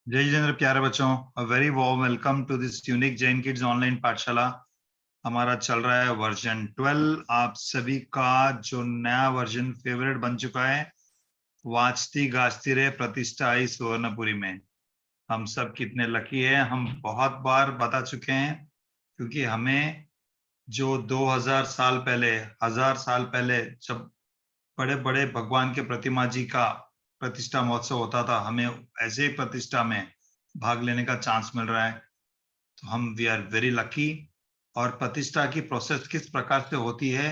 जय जितेंद्र प्यारे बच्चों, a very warm welcome to this unique Jain kids online पाठशाला। हमारा चल रहा है वर्जन 12। आप सभी का जो नया वर्जन फेवरेट बन चुका है, वाचती गाजती रे प्रतिष्ठा आई सुवर्णपुरी में। हम सब कितने लकी है, हम बहुत बार बता चुके हैं, क्योंकि हमें जो 2000 साल पहले, 1000 साल पहले जब बड़े बड़े भगवान के प्रतिमा जी का प्रतिष्ठा महोत्सव होता था, हमें ऐसे ही प्रतिष्ठा में भाग लेने का चांस मिल रहा है। तो हम वी आर वेरी लकी। और प्रतिष्ठा की प्रोसेस किस प्रकार से होती है,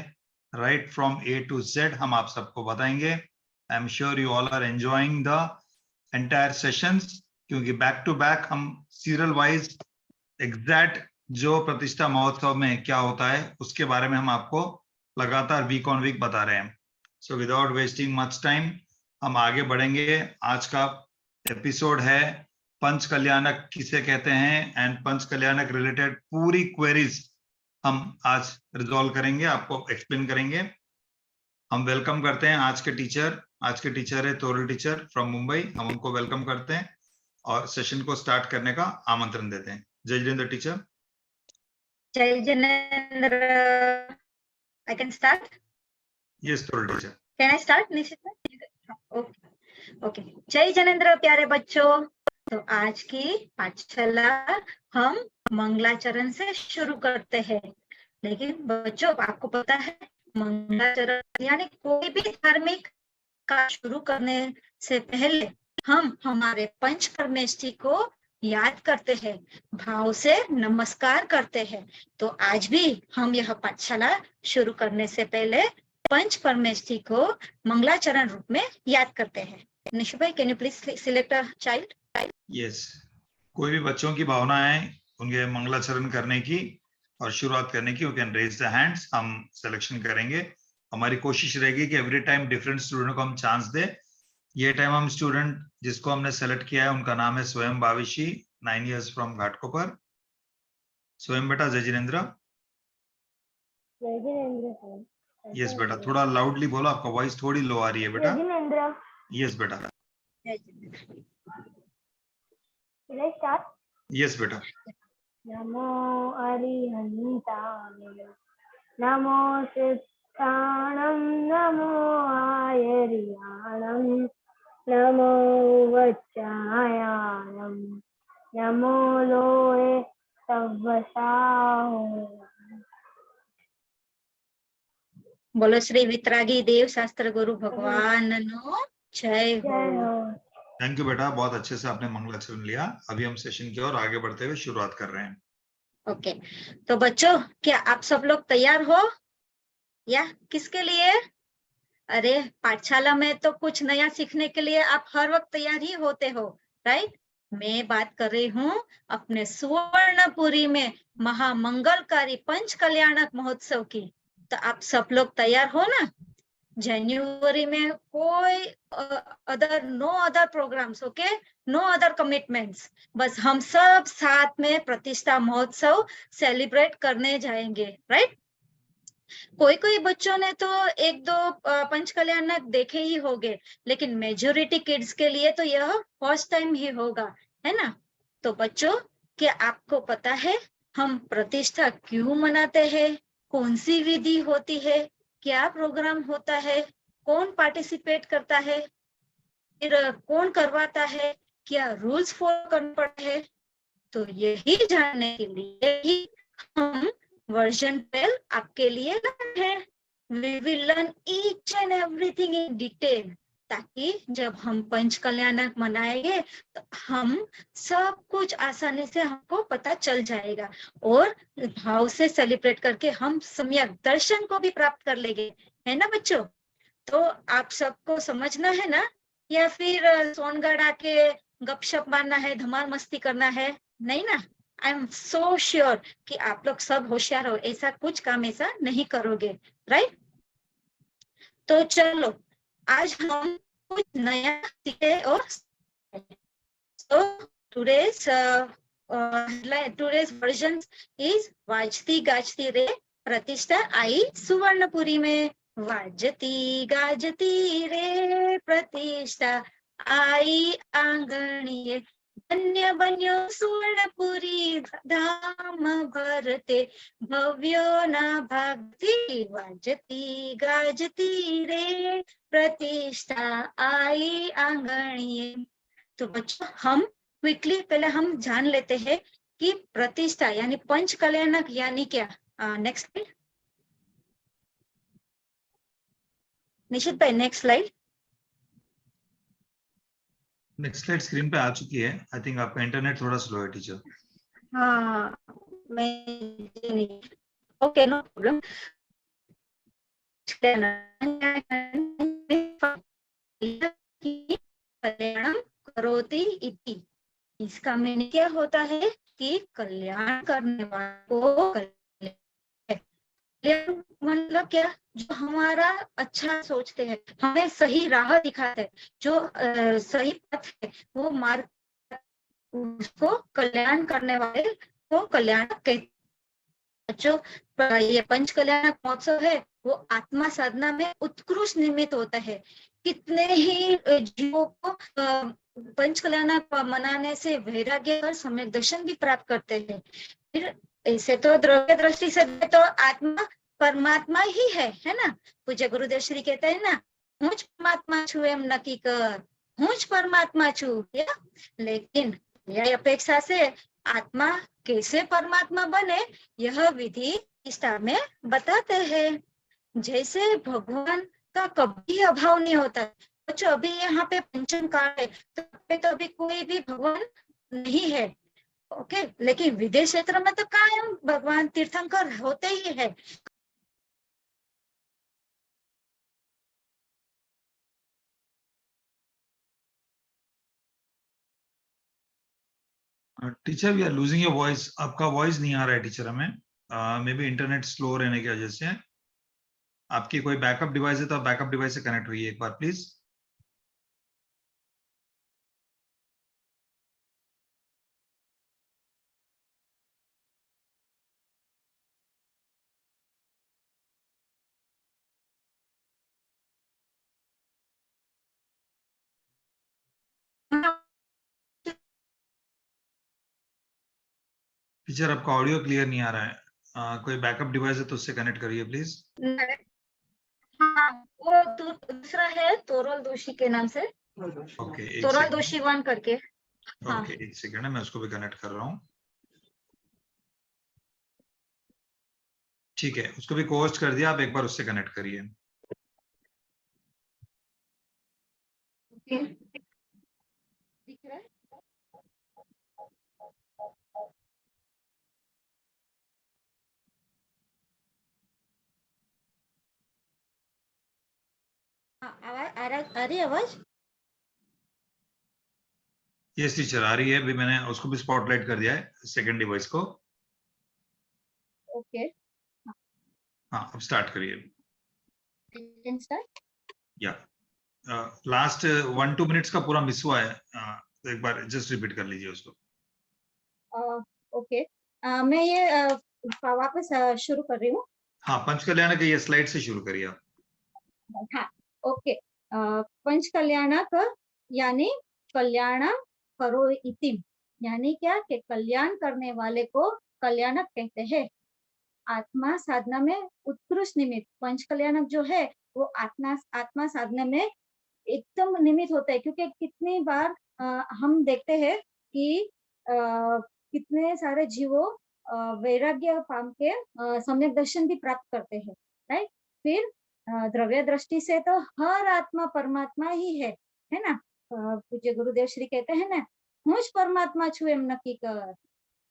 right from A to Z, हम आप सबको बताएंगे। I am sure you all are enjoying the entire sessions, क्योंकि बैक टू बैक हम सीरियल वाइज एग्जैक्ट जो प्रतिष्ठा महोत्सव में क्या होता है उसके बारे में हम आपको लगातार वीक ऑन वीक बता रहे हैं। So without wasting much time हम आगे बढ़ेंगे। आज का एपिसोड है पंच कल्याणक किसे कहते हैं, एंड पंच कल्याणक रिलेटेड पूरी क्वेरीज हम आज रिजॉल्व करेंगे, आपको एक्सप्लेन करेंगे। हम वेलकम करते हैं आज के टीचर है तोरल टीचर फ्रॉम मुंबई। हम उनको वेलकम करते हैं और सेशन को स्टार्ट करने का आमंत्रण देते हैं। जय जितेंद्र टीचर। जय Jinendra, I can start? Yes Toral teacher. Can I start, Nishita? Okay. जय जिनेंद्र प्यारे बच्चों। तो आज की पाठशाला हम मंगलाचरण से शुरू करते हैं। लेकिन बच्चों, आपको पता है मंगलाचरण यानी कोई भी धार्मिक कार्य शुरू करने से पहले हम हमारे पंच परमेष्ठी को याद करते हैं, भाव से नमस्कार करते हैं। तो आज भी हम यह पाठशाला शुरू करने से पहले पंच परमेष्ठी को मंगलाचरण रूप में याद करते हैं। निशु भाई, can you please select a child? Yes, कोई भी बच्चों की भावना है उनके मंगलाचरण करने की और शुरुआत करने की, you can raise the hands, हम सिलेक्शन करेंगे। हमारी कोशिश रहेगी कि एवरी टाइम डिफरेंट स्टूडेंट को हम चांस दे। ये टाइम हम स्टूडेंट जिसको हमने सेलेक्ट किया है उनका नाम है स्वयं भाविशी, 9 years फ्रॉम घाटकोपर। स्वयं बेटा, जय जिनेंद्र। यस बेटा, थोड़ा लाउडली बोलो, आपका वॉइस थोड़ी लो आ रही है बेटा। यस बेटा। यस बेटा। नमो अरिहंताय, नमो सिद्धाणं, नमो आयर्याणं, नमो वज्रायाणं, नमो लोहे सव्वसाहो। बोलो श्री वितरागी देव शास्त्र गुरु भगवान नो जय हो। थैंक यू बेटा, बहुत अच्छे से आपने मंगलाचरण लिया। अभी हम सेशन की ओर आगे बढ़ते हुए शुरुआत कर रहे हैं। ओके, तो बच्चों, क्या आप सब लोग तैयार हो या किसके लिए? अरे, पाठशाला में तो कुछ नया सीखने के लिए आप हर वक्त तैयार ही होते हो, राइट? मैं बात कर रही हूँ अपने सुवर्णपुरी में महामंगलकारी पंच कल्याणक महोत्सव की। तो आप सब लोग तैयार हो ना? जनवरी में कोई no other programs, okay, no other commitments. बस हम सब साथ में प्रतिष्ठा महोत्सव सेलिब्रेट करने जाएंगे, राइट? कोई बच्चों ने तो एक दो पंच कल्याणक देखे ही होंगे, लेकिन मेजोरिटी किड्स के लिए तो यह फर्स्ट टाइम ही होगा, है ना? तो बच्चों, क्या आपको पता है हम प्रतिष्ठा क्यों मनाते हैं? कौन सी विधि होती है? क्या प्रोग्राम होता है? कौन पार्टिसिपेट करता है? फिर कौन करवाता है? क्या रूल्स फॉलो करने पड़ते हैं? तो यही जानने के लिए ही हम वर्जन 12 आपके लिए लाए हैं। We will learn each and everything in detail, ताकि जब हम पंच कल्याणक मनाएंगे तो हम सब कुछ आसानी से हमको पता चल जाएगा और भाव से सेलिब्रेट करके हम सम्यक दर्शन को भी प्राप्त कर लेंगे, है ना बच्चों? तो आप सबको समझना है ना, या फिर सोनगढ़ आके गपशप मारना है, धमाल मस्ती करना है? नहीं ना? आई एम सो श्योर कि आप लोग सब होशियार हो, ऐसा कुछ काम ऐसा नहीं करोगे, राइट? तो चलो, आज हम कुछ नया सीखे और so today's version is वाजती गाजती रे प्रतिष्ठा आई सुवर्णपुरी में। वाजती गाजती रे प्रतिष्ठा आई आंगणीय, धन्य बन्यो सुवर्णपुरी धाम भरते, भव्यो ना भागती वाजती गाजती रे, प्रतिष्ठा आई आंगणिए। तो बच्चों हम क्विकली पहले हम जान लेते हैं कि प्रतिष्ठा यानी पंच कल्याणक यानी क्या। नेक्स्ट निशित भाई, next slide. Next slide screen पे आ चुकी है। आई थिंक आपका इंटरनेट थोड़ा स्लो है टीचर। हाँ ओके, नो प्रॉब्लम। कल्याणम करोति इति, इसका मीनिंग क्या होता है कि कल्याण करने वाले को कल्याण मतलब क्या, जो हमारा अच्छा सोचते हैं, हमें सही राह दिखाते हैं, जो सही पथ है वो मार्ग, उसको कल्याण करने वाले को कल्याण कहते हैं। जो ये पंच कल्याणक महोत्सव है वो आत्मा साधना में उत्कृष्ट निमित्त होता है। कितने ही जीवों को पंच कल्याणक मनाने से वैराग्य और सम्यक दर्शन भी प्राप्त करते हैं। फिर ऐसे तो द्रव्य दृष्टि से तो आत्मा परमात्मा ही है ना। पूज्य गुरुदेव श्री कहते हैं ना, હું જ પરમાત્મા છું એમ નક્કી કર, હું જ પરમાત્मा છું। लेकिन यह अपेक्षा से आत्मा कैसे परमात्मा बने यह विधि निष्ठा में बताते हैं। जैसे भगवान का कभी अभाव नहीं होता। बच्चों अभी यहाँ पे पंचम काल है तो अभी कोई भी भगवान नहीं है, ओके। लेकिन विदेश क्षेत्र में तो कायम भगवान तीर्थंकर होते ही है। Teacher we are losing your voice. आपका वॉइस नहीं आ रहा है टीचर हमें। मे बी इंटरनेट स्लो रहने की वजह से। आपकी कोई बैकअप डिवाइस है तो आप बैकअप डिवाइस से कनेक्ट हुई एक बार प्लीज। टीचर आपका ऑडियो क्लियर नहीं आ रहा है। कोई बैकअप डिवाइस है तो उससे कनेक्ट करिए प्लीज। हाँ, वो दूसरा है तोरल दोषी के नाम से, ओके तोरल दोषी वन करके। हाँ। ओके एक सेकंड है, मैं उसको भी कनेक्ट कर रहा हूँ। ठीक है, उसको भी कोस्ट कर दिया, आप एक बार उससे कनेक्ट करिए। दिख रहा है? आवाज आ रही आवाज? यस टीचर आ रही है। अभी मैंने उसको भी स्पॉटलाइट कर दिया है सेकंड डिवाइस को। ओके, हाँ अब स्टार्ट करिए। Can start. या लास्ट 1-2 मिनट्स का पूरा मिस हुआ है। तो एक बार जस्ट रिपीट कर लीजिए उसको। ओके, मैं ये वापस शुरू कर रही हूँ। हाँ पंच कल्याण के ये स्लाइड से शुरू करिए आप। हाँ ओके। पंच कल्याणक यानी कल्याण करो इति, यानी क्या कि कल्याण करने वाले को कल्याणक कहते हैं। आत्मा साधना में उत्कृष्ट निमित्त, पंच कल्याणक जो है वो आत्मा साधना में एकदम निमित्त होता है। क्योंकि कितनी बार हम देखते हैं कि कितने सारे जीवों वैराग्य पाम के सम्यक दर्शन भी प्राप्त करते हैं, राइट। फिर द्रव्य दृष्टि से तो हर आत्मा परमात्मा ही है ना। पूज्य गुरुदेव श्री कहते हैं ना, હું જ પરમાત્મા છું એમ નક્કી કર,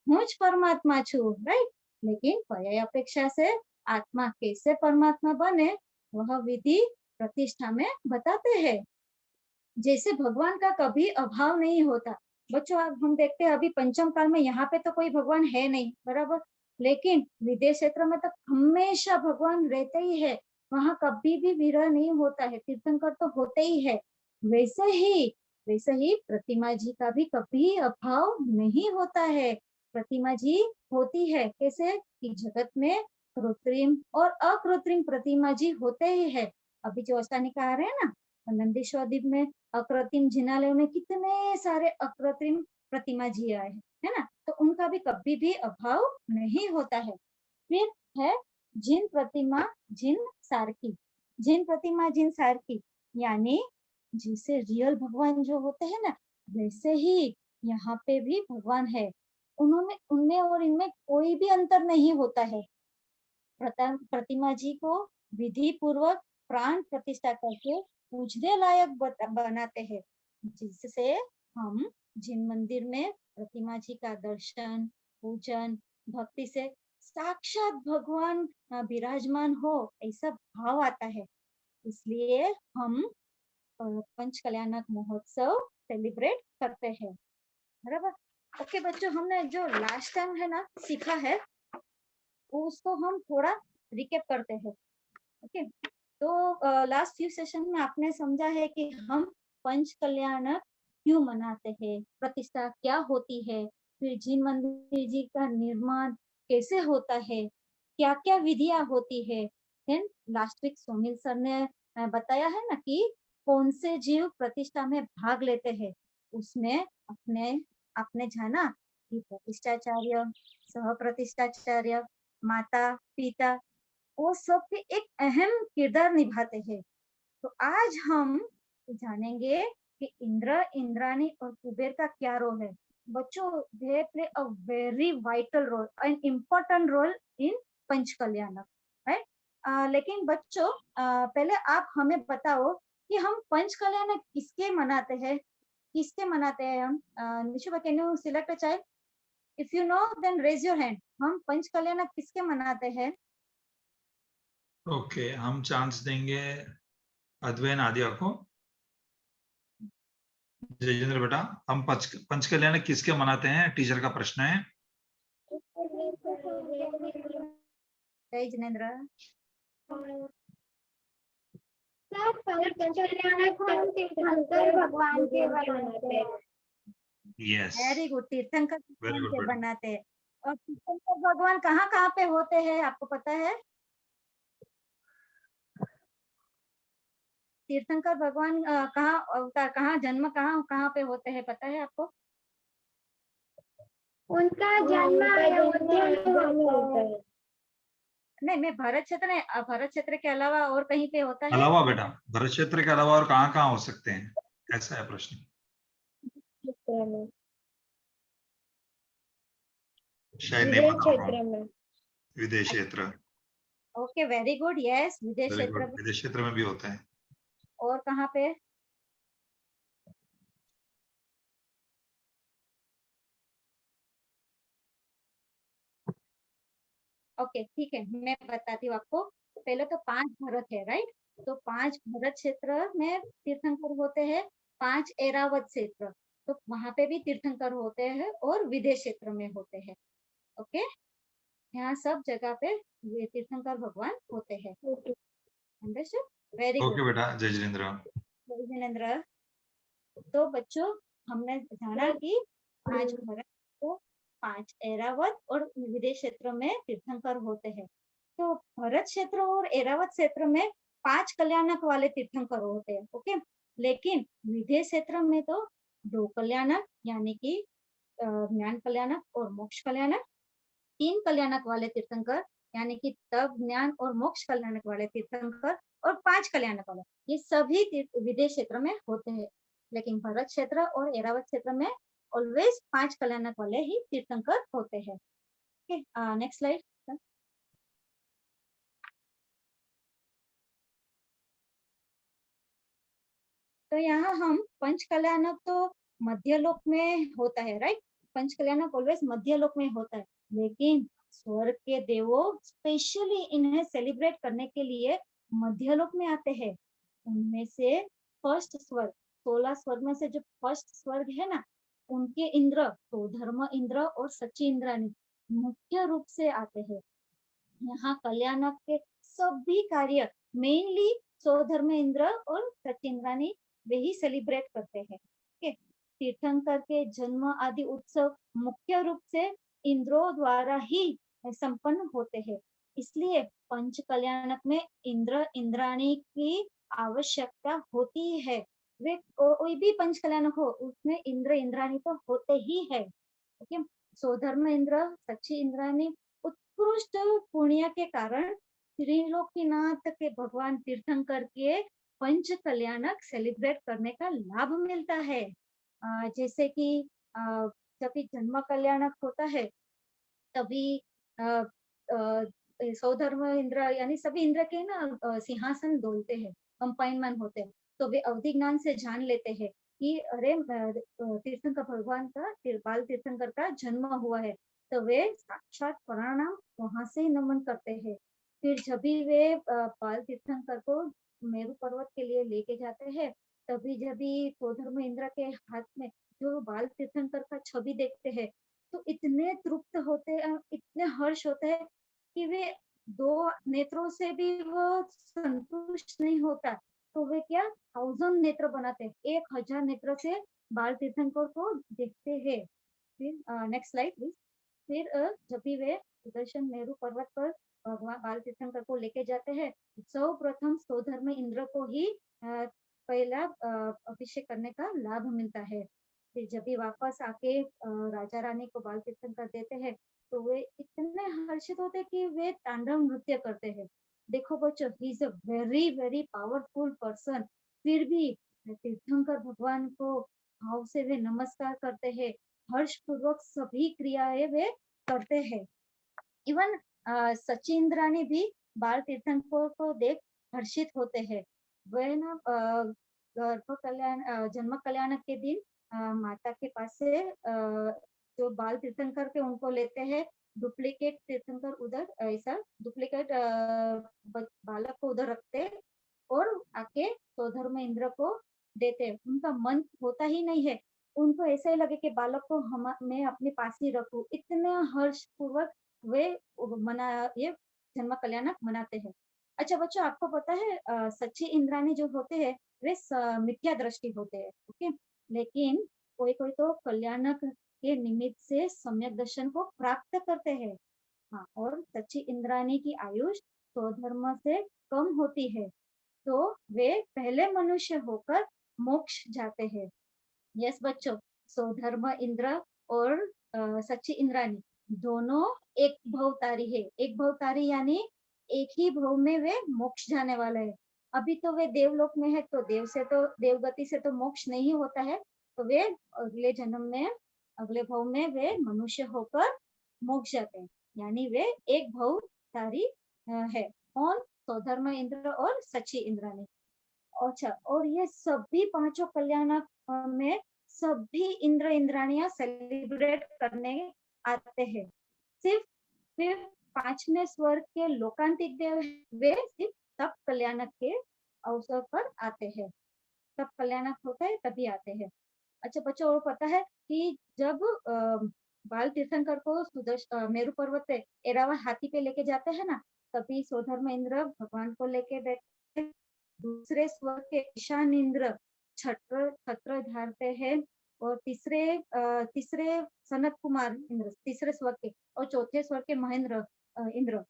હું જ પરમાત્મા છું, राइट। लेकिन पर्याय अपेक्षा से आत्मा कैसे परमात्मा बने वह विधि प्रतिष्ठा में बताते हैं। जैसे भगवान का कभी अभाव नहीं होता। बच्चों अब हम देखते हैं अभी पंचम काल में यहाँ पे तो कोई भगवान है नहीं, बराबर। लेकिन विदेश क्षेत्र में तो हमेशा भगवान रहते ही है, वहां कभी भी विरह नहीं होता है, तीर्थंकर तो होते ही है। वैसे ही प्रतिमा जी का भी कभी अभाव नहीं होता है। प्रतिमा जी होती है कैसे कि जगत में कृत्रिम और अकृत्रिम प्रतिमा जी होते ही है। अभी जो अष्टानिका आ रहे हैं ना, नंदीश्वर द्वीप में अकृत्रिम जिनालयों में कितने सारे अकृत्रिम प्रतिमा जी आए हैं, है ना, तो उनका भी कभी भी अभाव नहीं होता है। फिर है जिन प्रतिमा जिन सारखी। जिन प्रतिमा जिन सारखी यानी जिसे रियल भगवान जो होते हैं ना, वैसे ही यहाँ पे भी भगवान है। उन्होंने उनमें और इनमें कोई भी अंतर नहीं होता है। प्रतिमा जी को विधि पूर्वक प्राण प्रतिष्ठा करके पूजने लायक बनाते हैं, जिससे हम जिन मंदिर में प्रतिमा जी का दर्शन पूजन भक्ति से साक्षात भगवान विराजमान हो ऐसा भाव आता है। इसलिए हम पंच कल्याणक महोत्सव सेलिब्रेट करते हैं। बराबर। ओके बच्चों, हमने जो लास्ट टाइम है ना सीखा है उसको हम थोड़ा रिकेप करते हैं। ओके, तो लास्ट फ्यू सेशन में आपने समझा है कि हम पंच कल्याण क्यों मनाते हैं, प्रतिष्ठा क्या होती है, फिर जिन मंदिर जी का निर्माण कैसे होता है, क्या क्या विधियां होती है। Then last week Somil sir ने बताया है ना कि कौन से जीव प्रतिष्ठा में भाग लेते हैं। उसमें अपने आपने जाना कि प्रतिष्ठाचार्य, सह प्रतिष्ठाचार्य, माता पिता, वो सब भी एक अहम किरदार निभाते हैं। तो आज हम जानेंगे कि इंद्र इंद्राणी और कुबेर का क्या रोल है। बच्चों, they play a very vital role and important role in Panch Kalyan, right. लेकिन बच्चों पहले आप हमें बताओ कि हम पंच कल्याण किसके मनाते हैं, किसके मनाते हैं हम। Nishubha, can you select a child? If you know then raise your hand. हम पंच कल्याण किसके मनाते हैं? ओके, हम चांस देंगे अद्वैन आद्या को। जयेंद्र बेटा, हम पंच कल्याण किसके मनाते हैं, टीचर का प्रश्न है। जय जिनेन्द्र। तीर्थंकर भगवान के बनाते हैं। यस, वेरी गुड, तीर्थंकर वेरी भगवान गुड के बेटा। बनाते हैं। और तीर्थंकर भगवान कहाँ कहाँ पे होते हैं आपको पता है? तीर्थंकर भगवान कहाँ उनका कहाँ जन्म कहाँ कहाँ पे होते हैं पता है आपको? उनका जन्म अयोध्या में होता है। नहीं, मैं भारत क्षेत्र में, भारत क्षेत्र के अलावा और कहीं पे होता है? अलावा बेटा, भरत क्षेत्र के अलावा और कहाँ कहाँ हो सकते हैं, ऐसा है प्रश्न। शायद नहीं विदेश बता रहा क्षेत्र हूँ। में। विदेश क्षेत्र। ओके, वेरी गुड, यस, विदेश वेरी क्षेत्र गुड, में। विदेश क्षेत्र में भी होता है। और कहाँ पे? ओके ठीक है, मैं बताती हूँ आपको। पहले तो 5 भरत है, राइट। तो 5 भरत क्षेत्र में तीर्थंकर होते हैं, 5 एरावत क्षेत्र, तो वहां पे भी तीर्थंकर होते हैं और विदेश क्षेत्र में होते हैं। ओके, यहाँ सब जगह पे ये तीर्थंकर भगवान होते हैं। अंडरस्टूड, वेरी गुड ओके बेटा, जय जिनेन्द्र। जिनेन्द्र। तो बच्चों, हमने जाना कि 5 भरत को 5 एरावत और विदेश क्षेत्र में तीर्थंकर होते हैं। तो भरत क्षेत्र और एरावत क्षेत्र में 5 कल्याणक वाले तीर्थंकर होते हैं। ओके, लेकिन विदेश क्षेत्र में तो 2 कल्याणक यानी कि ज्ञान कल्याणक और मोक्ष कल्याणक, 3 कल्याणक वाले तीर्थंकर यानी कि तप ज्ञान और मोक्ष कल्याणक वाले तीर्थंकर, और 5 कल्याणक वाले, ये सभी विदेश क्षेत्र में होते हैं। लेकिन भरत क्षेत्र और एरावत क्षेत्र में ऑलवेज 5 कल्याणक वाले ही तीर्थंकर होते हैं। Next slide. तो यहाँ हम पंच कल्याणक तो मध्य लोक में होता है, राइट। पंच कल्याणक ऑलवेज मध्य लोक में होता है, लेकिन स्वर्ग के देवों स्पेशली इन्हें सेलिब्रेट करने के लिए मध्य लोक में आते हैं। उनमें से फर्स्ट स्वर्ग, 16 स्वर्ग में से जो फर्स्ट स्वर्ग है ना, उनके इंद्र तो धर्म इंद्र और सची इंद्राणी मुख्य रूप से आते हैं। यहाँ कल्याणक के सभी कार्य मेनली स्वधर्म इंद्र और सचिंद्रानी वे ही सेलिब्रेट करते हैं। ओके, तीर्थंकर के जन्म आदि उत्सव मुख्य रूप से इंद्रों द्वारा ही संपन्न होते हैं। इसलिए पंच कल्याणक में इंद्र इंद्राणी की आवश्यकता होती है। वे कोई भी पंच कल्याणक हो उसमें इंद्र इंद्राणी तो होते ही है। ओके, स्वधर्म इंद्र सच्ची इंद्राणी उत्कृष्ट पुण्य के कारण त्रिलोकीनाथ के भगवान तीर्थंकर के पंच कल्याणक सेलिब्रेट करने का लाभ मिलता है। जैसे कि जब भी जन्म कल्याणक होता है तभी अ, अ, सौधर्म इंद्र यानी सभी इंद्र के ना सिंहासन डोलते हैं, कंपाइनमेंट होते हैं। तो वे अवधि ज्ञान से जान लेते हैं कि अरे तीर्थंकर भगवान का बाल तीर्थंकर का जन्म हुआ है। तो वे साक्षात प्रणाम वहां से ही नमन करते हैं। फिर जब भी वे बाल तीर्थंकर को मेरू पर्वत के लिए लेके जाते हैं, तभी जब भी सौधर्म इंद्र के हाथ में जो बाल तीर्थंकर का छवि देखते हैं, तो इतने तृप्त होते हैं, इतने हर्ष होते हैं कि वे दो नेत्रों से भी वो संतुष्ट नहीं होता। तो वे क्या 1000 नेत्र बनाते हैं, 1000 नेत्र से बाल तीर्थंकर को देखते हैं। फिर नेक्स्ट स्लाइड प्लीज। फिर जब भी वे सुदर्शन मेरू पर्वत पर भगवान बाल तीर्थंकर को लेके जाते हैं, सर्वप्रथम सौधर्म इंद्र को ही पहला अभिषेक करने का लाभ मिलता है। फिर जब भी वापस आके राजा रानी को बाल तीर्थंकर देते हैं, तो वे इतने हर्षित होते हैं कि वे तांडव नृत्य करते हैं। देखो बच्चों, he is a very very powerful person. फिर भी तीर्थंकर भगवान को भाव से वे नमस्कार करते हैं, हर्ष पूर्वक सभी क्रियाएं वे करते हैं। इवन सचिंद्रानी भी बाल तीर्थंकर को देख हर्षित होते हैं। वह ना गर्भ कल्याण जन्म कल्याण के दिन माता के पास से जो बाल तीर्थंकर के उनको लेते हैं, डुप्लीकेट तीर्थंकर उधर ऐसा डुप्लीकेट बालक को उधर रखते और आके सौधर्म इंद्र को देते। उनका मन होता ही नहीं है, उनको ऐसा ही लगे कि बालक को मैं अपने पास ही रखूं, इतने हर्ष पूर्वक वे मना ये जन्म कल्याणक मनाते हैं। अच्छा बच्चों, आपको पता है सच्ची इंद्राणी जो होते हैं वे मिथ्या दृष्टि होते हैं। ओके, लेकिन कोई कोई तो कल्याणक के निमित्त से सम्यक दर्शन को प्राप्त करते हैं। हाँ, और सच्ची इंद्राणी की आयुष स्वधर्म से कम होती है, तो वे पहले मनुष्य होकर मोक्ष जाते हैं। यस बच्चों, स्वधर्म इंद्र और सच्ची इंद्राणी दोनों एक भवतारी है। एक भवतारी यानी एक ही भव में वे मोक्ष जाने वाले हैं। अभी तो वे देवलोक में है, तो देवगति से तो मोक्ष नहीं होता है। तो वे अगले जन्म में, अगले भव में वे मनुष्य होकर मोक्ष जाते हैं, यानी वे एक भवतारी है। कौन? स्वधर्म इंद्र और सच्ची इंद्राणी। अच्छा, और ये सभी पांचों कल्याणक में सभी इंद्र इंद्राणियां सेलिब्रेट करने आते हैं। सिर्फ सिर्फ पांचवें स्वर्ग के लोकांतिक देव वे सिर्फ तब कल्याणक के अवसर पर आते हैं, तब कल्याणक होता है तभी आते हैं। अच्छा बच्चों, और पता है कि जब बाल तीर्थंकर को मेरू पर्वत पे एरावत हाथी पे लेके जाते हैं ना, तभी सौधर्म इंद्र भगवान को लेके बैठे, दूसरे स्वर्ग के ईशान इंद्र छत्र छत्र धारते हैं, और तीसरे सनत कुमार इंद्र तीसरे स्वर्ग के, और चौथे स्वर्ग के महेंद्र इंद्र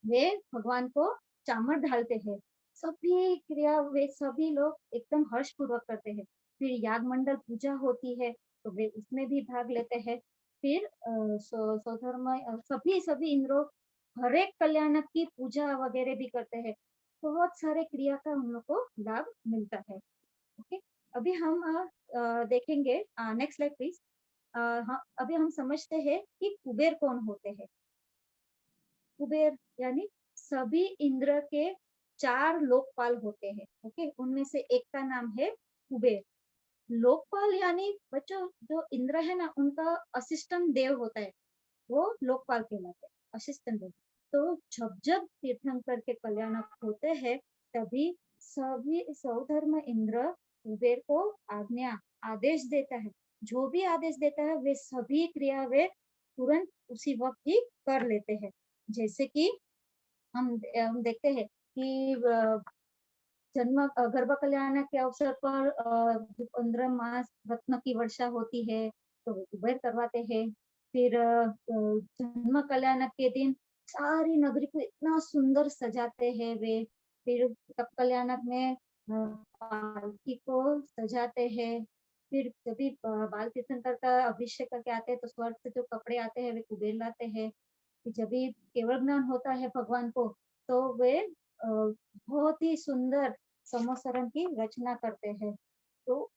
वे भगवान को चामर ढालते हैं। सभी क्रिया वे सभी लोग एकदम हर्ष पूर्वक करते हैं। फिर याग मंडल पूजा होती है, तो वे उसमें भी भाग लेते हैं। फिर स्वधर्म सभी सभी इंद्रों हर एक कल्याणक की पूजा वगैरह भी करते हैं। बहुत सारे क्रिया का हम लोग को लाभ मिलता है। ओके, अभी हम देखेंगे, नेक्स्ट स्लाइड प्लीज। हाँ, अभी हम समझते हैं कि कुबेर कौन होते हैं। कुबेर यानी सभी इंद्र के 4 लोकपाल होते हैं। ओके, उनमें से एक का नाम है कुबेर। लोकपाल यानी बच्चों जो इंद्र है ना, उनका असिस्टेंट देव होता है, वो लोकपाल कहलाते हैं, असिस्टेंट देव। तो जब जब तीर्थंकर के कल्याणक होते हैं, तभी सभी सौधर्म इंद्र कुबेर को आज्ञा आदेश देता है। जो भी आदेश देता है वे सभी क्रिया वे तुरंत उसी वक्त ही कर लेते हैं। जैसे कि हम देखते हैं कि जन्म गर्भ कल्याण के अवसर पर 15 मास रत्न की वर्षा होती है, तो वे कुबेर करवाते हैं। फिर जन्म कल्याण के दिन सारी नगरी को इतना सुंदर सजाते हैं वे। फिर तप कल्याणक में पालकी को सजाते हैं। फिर जब बाल तीर्थंकर का अभिषेक करके आते हैं तो स्वर्ग से जो कपड़े आते हैं वे कुबेर लाते हैं। जब भी केवल ज्ञान होता है भगवान को तो वे बहुत ही सुंदर समोसरण की रचना करते हैं। तो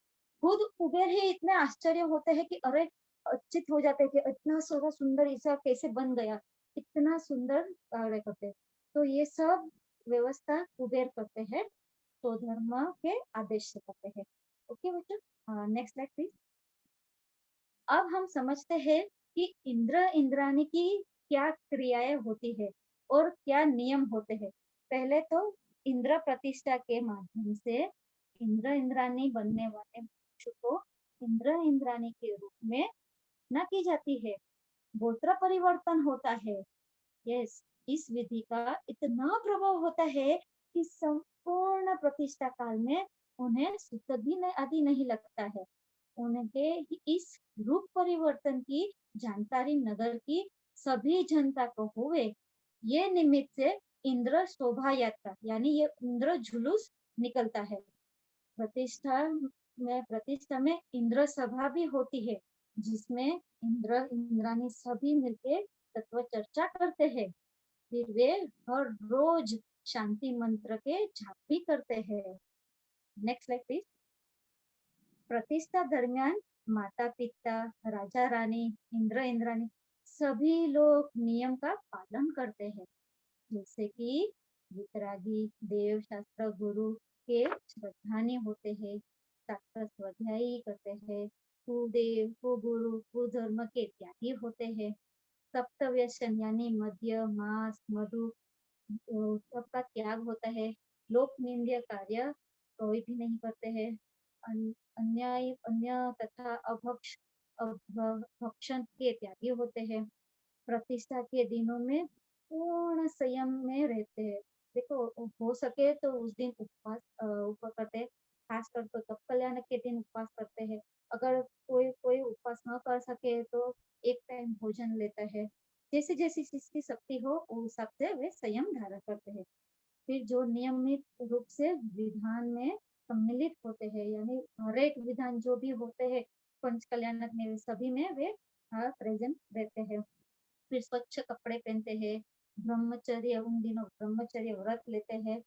खुद कुबेर ही इतने आश्चर्य होते हैं कि अरे अचेत हो जाते हैं कि इतना सारा सुंदर ऐसा कैसे बन गया, इतना सुंदर कार्य करते हैं। तो ये सब व्यवस्था कुबेर करते हैं, तो धर्म के आदेश से करते हैं। ओके बच्चों, नेक्स्ट स्लाइड प्लीज। अब हम समझते हैं कि इंद्र इंद्राणी की क्या क्रियाएं होती है और क्या नियम होते हैं। पहले तो इंद्र प्रतिष्ठा के माध्यम से इंद्र इंद्राणी बनने वाले मनुष्य को इंद्र इंद्राणी के रूप में न की जाती है, गोत्र परिवर्तन होता है। यस, इस विधि का इतना प्रभाव होता है कि संपूर्ण प्रतिष्ठा काल में उन्हें सुख भी आदि नहीं लगता है। उनके इस रूप परिवर्तन की जानकारी नगर की सभी जनता को हुए। ये निमित्त से इंद्र शोभा यात्रा यानी ये इंद्र जुलूस निकलता है। प्रतिष्ठा में इंद्र सभा भी होती है, जिसमें इंद्र इंद्राणी सभी मिलकर तत्व चर्चा करते हैं। फिर वे हर रोज शांति मंत्र के जाप भी करते हैं। Next slide please. प्रतिष्ठा दरमियान माता पिता, राजा रानी, इंद्र इंद्राणी सभी लोग नियम का पालन करते हैं, जैसे कि वितरागी देव शास्त्र गुरु के श्रद्धानी होते हैं, शास्त्र स्वाध्यायी करते हैं, कुदेव कुगुरु कुधर्म के त्यागी होते हैं, सप्तव्यसन यानी मद्य मांस मधु सबका त्याग होता है, लोक निंद्य कार्य कोई भी नहीं करते हैं, अन्य तथा भक्षण के त्यागी होते हैं, प्रतिष्ठा के दिनों में पूर्ण संयम में रहते हैं। देखो हो सके तो उस दिन उपवास करते हैं, खास कर तो तप कल्याण के दिन उपवास करते हैं। अगर कोई उपवास न कर सके तो एक टाइम भोजन लेता है। जैसे जैसी जिसकी शक्ति हो उस हिसाब से वे संयम धारण करते हैं। फिर जो नियमित रूप से विधान में सम्मिलित होते हैं, यानी हर एक विधान जो भी होते हैं पंच कल्याणक में सभी में वे प्रेजेंट रहते हैं। फिर स्वच्छ कपड़े पहनते हैं, ब्रह्मचर्य उन दिनों ब्रह्मचर्य व्रत लेते हैं,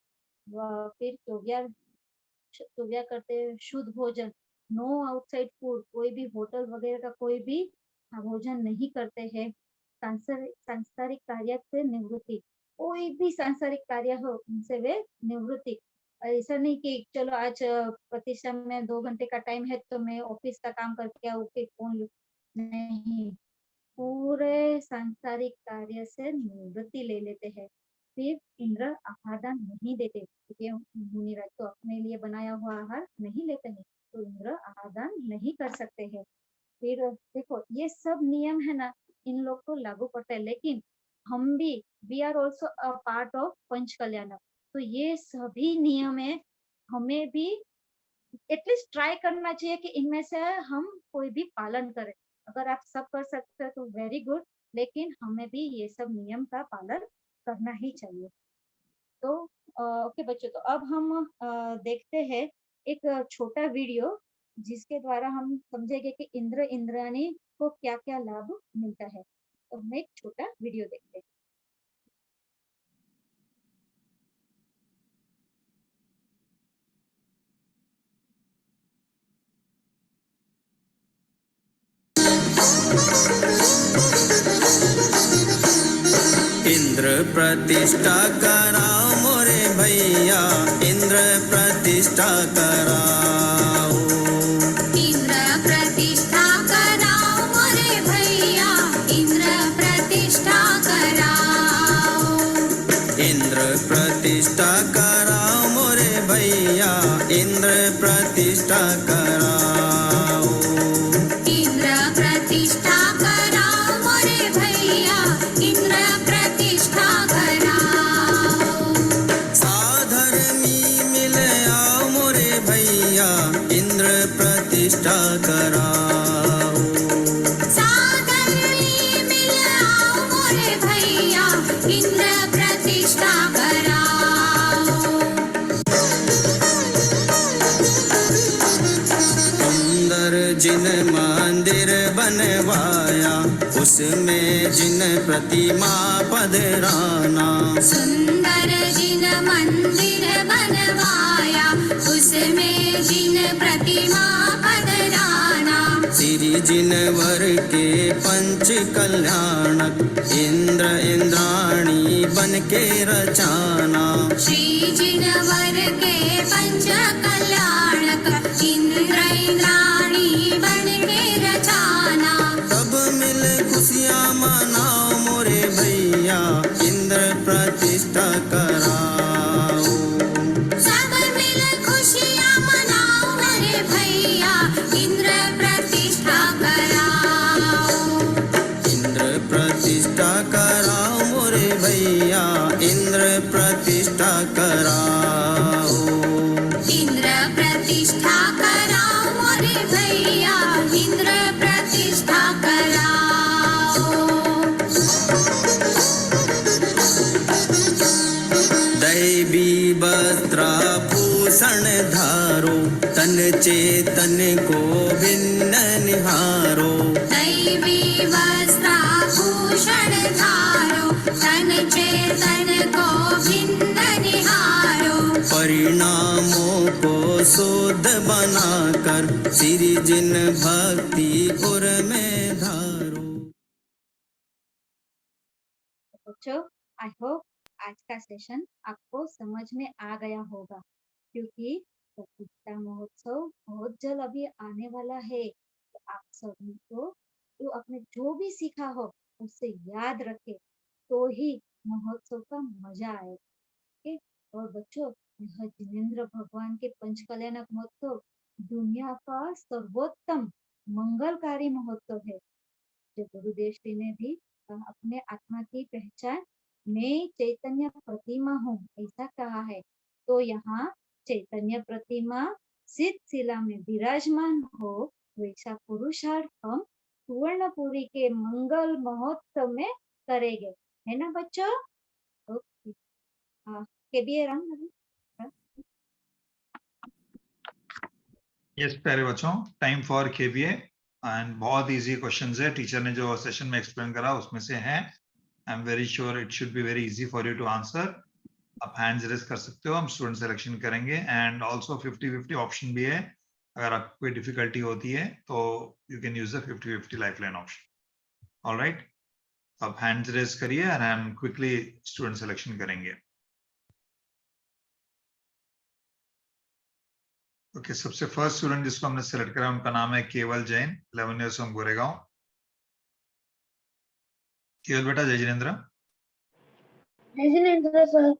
फिर चौव्या करते हैं, शुद्ध भोजन, नो आउटसाइड फूड, कोई भी होटल वगैरह का कोई भी भोजन नहीं करते हैं। सांसारिक कार्य से निवृत्ति, कोई भी सांसारिक कार्य हो उनसे वे निवृत्ति। ऐसा नहीं कि चलो आज प्रतिष्ठा में 2 घंटे का टाइम है तो मैं ऑफिस का काम करके आऊँ कि फोन लूं, नहीं, पूरे सांसारिक कार्य से निवृत्ति ले लेते हैं। फिर इंद्र आहारदान नहीं देते, क्योंकि मुनिराज तो अपने लिए बनाया हुआ आहार नहीं लेते हैं, तो इंद्र आहारदान नहीं कर सकते हैं। फिर देखो ये सब नियम है ना, इन लोग को लागू पड़ता है, लेकिन हम भी we are also a part of Panch Kalyan, तो ये सभी नियम है, हमें भी एटलीस्ट ट्राई करना चाहिए कि इनमें से हम कोई भी पालन करें। अगर आप सब कर सकते हैं तो वेरी गुड, लेकिन हमें भी ये सब नियम का पालन करना ही चाहिए। तो ओके बच्चों, तो अब हम देखते हैं एक छोटा वीडियो जिसके द्वारा हम समझेंगे कि इंद्र इंद्राणी को क्या क्या लाभ मिलता है। तो हम एक छोटा वीडियो देखते हैं। इंद्र प्रतिष्ठा कराओ मोरे भैया, इंद्र प्रतिष्ठा कराओ, इंद्र प्रतिष्ठा कराओ मोरे भैया, इंद्र प्रतिष्ठा कराओ, इंद्र प्रतिष्ठा कराओ मोरे भैया, इंद्र प्रतिष्ठा कराओ, इंद्र प्रतिष्ठा कराओ मोरे भैया, इंद्र प्रतिष्ठा कराओ, साधर्मी मिल आओ मोरे भैया, इंद्र प्रतिष्ठा कराओ, साधर्मी मिल आओ मोरे भैया, इंद्र प्रतिष्ठा कराओ। जिन मंदिर बनवाया उसमें जिन प्रतिमा पधराना सुंदर जिन मंदिर बनवाया उसमें जिन प्रतिमा पधराना श्री जिनवर के पंच कल्याणक इंद्र इंद्राणी बन के रचाना श्री जिनवर के पंच कल्याणक इंद्र इंद्राणी बन के रचाना सब मिल खुशियाँ मनाओ मोरे भैया इंद्र प्रतिष्ठा कराओ सब मिल खुशियाँ मनाओ मेरे भैया इंद्र प्रतिष्ठा कराओ इंद्र प्रतिष्ठा कराओ मोरे भैया इंद्र प्रतिष्ठा कराओ इंद्र प्रतिष्ठा कराओ मोरे भैया इंद्र प्रतिष्ठा कराओ दैवी वस्त्राभूषण धारो तन चेतन को भिन्न निहारो दैवी वस्त्राभूषण धारो तन चेतन को भिन्न निहारो परिणामों को शुद्ध बनाकर श्री जिन भक्ति पुर में धारो। बच्चों, आई होप आज का सेशन आपको समझ में आ गया होगा, क्योंकि प्रतिष्ठा महोत्सव बहुत जल्द अभी आने वाला है। तो आप सभी को तो अपने जो भी सीखा हो उससे याद रखे तो ही महोत्सव का मजा आए। ओके? और बच्चों, यह जिनेंद्र भगवान के पंचकल्याणक महोत्सव दुनिया का सर्वोत्तम मंगलकारी महोत्सव है। जो गुरुदेव श्री ने भी अपने आत्मा की पहचान मैं चैतन्य प्रतिमा हूँ ऐसा कहा है। तो यहाँ चैतन्य प्रतिमा सिद्ध शिला में विराजमान हो वैसा पुरुषार्थ हम सुवर्णपुरी के मंगल महोत्सव में करेंगे, है ना बच्चों? Okay, KBA Ram. यस प्यारे बच्चों, टाइम फॉर केबीए एंड बहुत इजी क्वेश्चंस है। टीचर ने जो सेशन में एक्सप्लेन करा उसमें से है। I am very sure it should be very easy for you to answer. आप हैंड्स रेज कर सकते हो, हम स्टूडेंट सिलेक्शन करेंगे। एंड ऑल्सो 50-50 ऑप्शन भी है, अगर आपको कोई डिफिकल्टी होती है तो you can use the 50-50 lifeline option. Alright, आप हैंड्स रेज करिए और हम क्विकली स्टूडेंट सिलेक्शन करेंगे। ओके, सबसे फर्स्ट स्टूडेंट जिसको हमने सेलेक्ट करा उनका नाम है केवल जैन, 11 ईयर्स फ्रॉम गोरेगांव। केवल बेटा, जय जिनेंद्र। जय जिनेंद्र सर।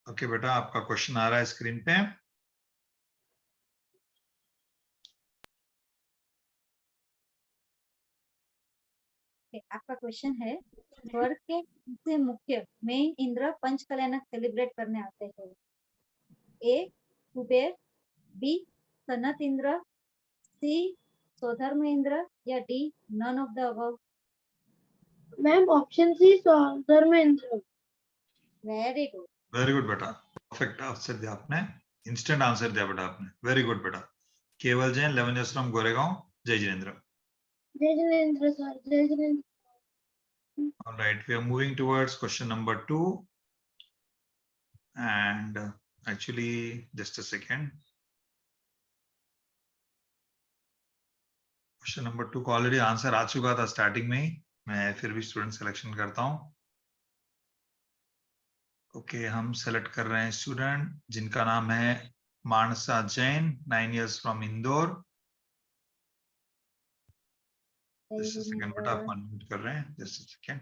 ओके बेटा, आपका क्वेश्चन आ रहा है स्क्रीन पे। आपका क्वेश्चन है, स्वर्ग के सबसे मुख्य में इंद्र पंचकल्याणक सेलिब्रेट करने आते हैं। A Kuber, B Sanat Indra, C Swadharma Indra या D none of the above. Ma'am option C Swadharma Indra. Very good, very good बेटा, परफेक्ट आंसर दिया आपने, इंस्टेंट आंसर दिया बेटा आपने, वेरी गुड बेटा। केवल जैन, 11 ईयर्स फ्रॉम गोरेगांव। जय जिनेंद्र। जय जिनेंद्र सर। जय Jinendra. All right, we are moving towards question number 2. And actually, just a second. Question number 2 का ऑलरेडी आंसर आ चुका था स्टार्टिंग में ही, मैं फिर भी स्टूडेंट सिलेक्शन करता हूँ। ओके, हम सेलेक्ट कर रहे हैं स्टूडेंट जिनका नाम है Mansa Jain, 9 years from Indore. Just a second बेटा, आप अनम्यूट कर रहे हैं, जस्ट अ सेकंड।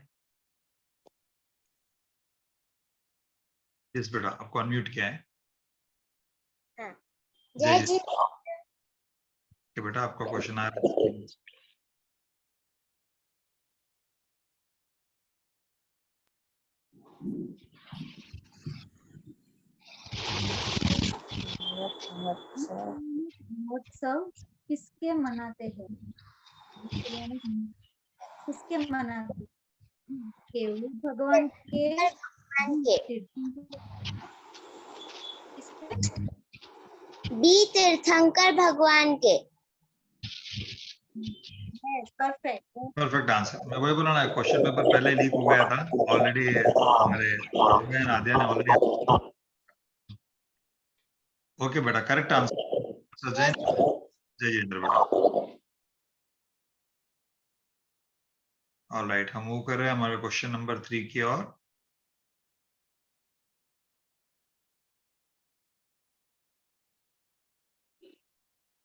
यस बेटा, आपको अनम्यूट किया है। जय जी। बेटा, आपका क्वेश्चन आ रहा है। महोत्सव किसके मनाते हैं? किसके मनाते? केवल भगवान के, बी तीर्थंकर भगवान के। परफेक्ट। Perfect answer. मैं वही बोला ना, क्वेश्चन पेपर पहले लीक हो गया था ऑलरेडी, हमारे अजय नादिया ने ऑलरेडी। ओके बेटा, करेक्ट आंसर जय जयेंद्र बेटा। ऑलराइट, हम मूव कर रहे हैं हमारे क्वेश्चन नंबर 3 की ओर।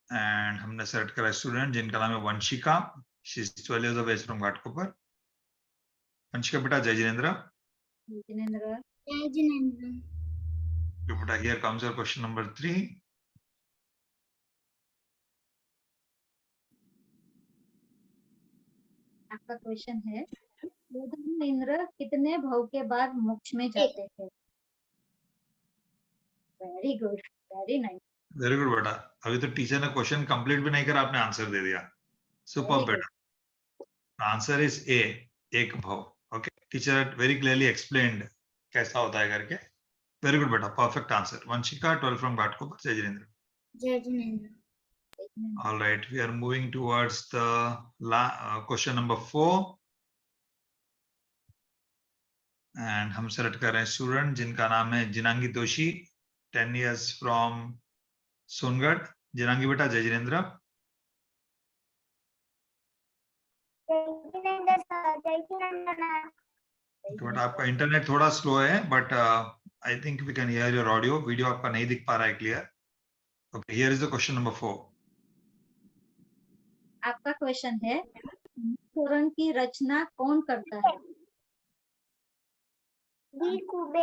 एंड हमने सेलेक्ट करा स्टूडेंट जिनका नाम है Vanshika. She is 12 years of age from Ghatkopar. Vanshika बेटा, जय जिनेन्द्र। जिनेन्द्र। जय जिनेन्द्र। बेटा, here comes your question number 3। आपका क्वेश्चन है, इंद्र कितने भव के बाद मोक्ष में जाते हैं? Very good, very nice. Very good बेटा। अभी तो टीचर ने क्वेश्चन कंप्लीट भी नहीं करा, आपने आंसर दे दिया। सुपर बेटा। आंसर इज ए, एक भव। Okay, teacher very clearly explained कैसा होता है करके। वेरी गुड बेटा, perfect answer. Vanshika 12 from Ghatkopar. जय जिनेन्द्र। जय Jinendra. All right, we are moving towards the question number 4 and हम सेलेक्ट कर रहे हैं स्टूडेंट जिनका नाम है जिनांगी दोषी, 10 years from सोनगढ़। जिनांगी बेटा, जय जिनेन्द्र। बट आपका इंटरनेट थोड़ा स्लो है, but I think we can hear your audio. Video आपका नहीं दिख पा रहा है clear. Okay, here is the question number 4। आपका क्वेश्चन है, पुराण की रचना कौन करता है? वेरी गुड,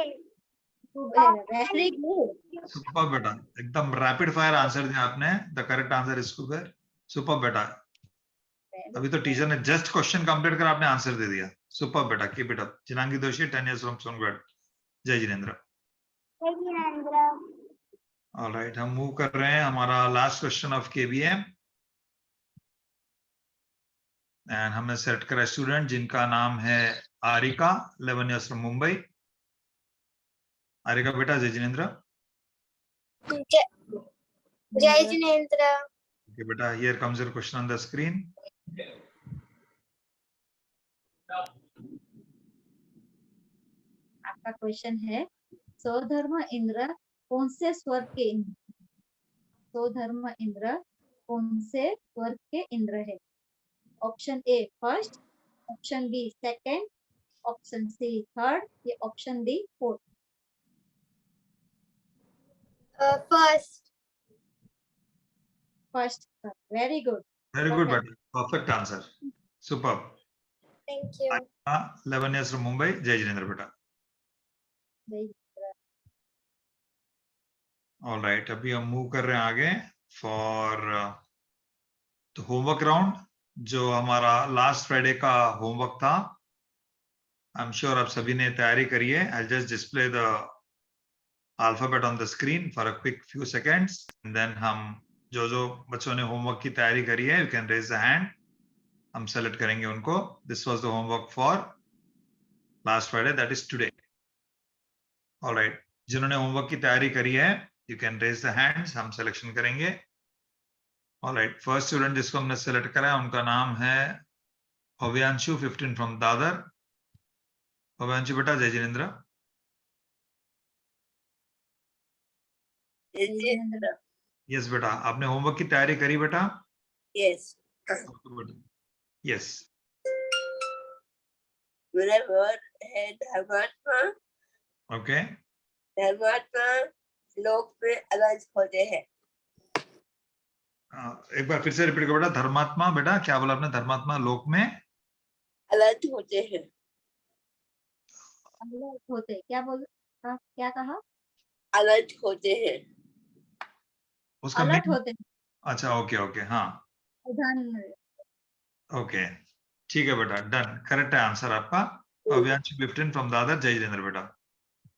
सुपर बेटा, एकदम रैपिड फायर आंसर दिया आपने। The correct answer is Kuber. Super बेटा, अभी तो टीचर ने जस्ट क्वेश्चन कंप्लीट कर आपने आंसर दे दिया। सुपर बेटा, कीप इट अप। जिनांगी दोषी, 10 years from सोनगढ़। जय जिनेन्द्र। ऑलराइट, हम मूव कर रहे हैं हमारा last question of KBM and हमने सेलेक्ट करा स्टूडेंट जिनका नाम है आरिका, 11 years from मुंबई। आरिका बेटा, जय जिनेन्द्र। जय जिनेन्द्र। ओके बेटा, here comes your question on the screen. आपका क्वेश्चन है, स्वधर्म इंद्र कौन से स्वर्ग के इंद्र? स्वधर्म इंद्र कौन से स्वर्ग के इंद्र है? Option A first, option B second, option C third, या option D fourth? First. First. Very good, very good बेटा, perfect answer. Super. Thank you. 11 years from Mumbai. जय जिनेन्द्र बेटा। ऑलराइट, अभी हम मूव कर रहे हैं आगे फॉर द होमवर्क राउंड, जो हमारा लास्ट फ्राइडे का होमवर्क था। आई एम श्योर आप सभी ने तैयारी करी है। I just display the alphabet on the screen for a quick few seconds and then हम जो बच्चों ने होमवर्क की तैयारी करी है, you can raise the hand. हम सेलेक्ट करेंगे उनको। This was the homework for last Friday, that is today. Alright, जिन्होंने होमवर्क की तैयारी करी है, you can raise the hands. हम सिलेक्शन करेंगे। ऑलराइट, फर्स्ट स्टूडेंट जिसको हमने सेलेक्ट करा है उनका नाम है भव्यांशु, 15 फ्रॉम दादर। भव्यांशु बेटा, जय जिनेन्द्र। यस बेटा, आपने होमवर्क की तैयारी करी बेटा? Yes. यस। मेरा वर्ड है धर्मात्मा। ओके, धर्मात्मा लोक में अलग होते हैं। एक बार फिर से रिपीट करो बेटा। धर्मात्मा, बेटा क्या बोला आपने? धर्मात्मा लोक में अलग होते हैं। अलग होते, क्या बोल, क्या कहा? अलग होते हैं। उसका अलर्ट meaning- होते हैं। अच्छा, ओके ओके, हाँ ओके, ठीक है बेटा, डन। करेक्ट है आंसर आपका। भव्यांशु 15 फ्रॉम दादर। जय जिनेन्द्र बेटा।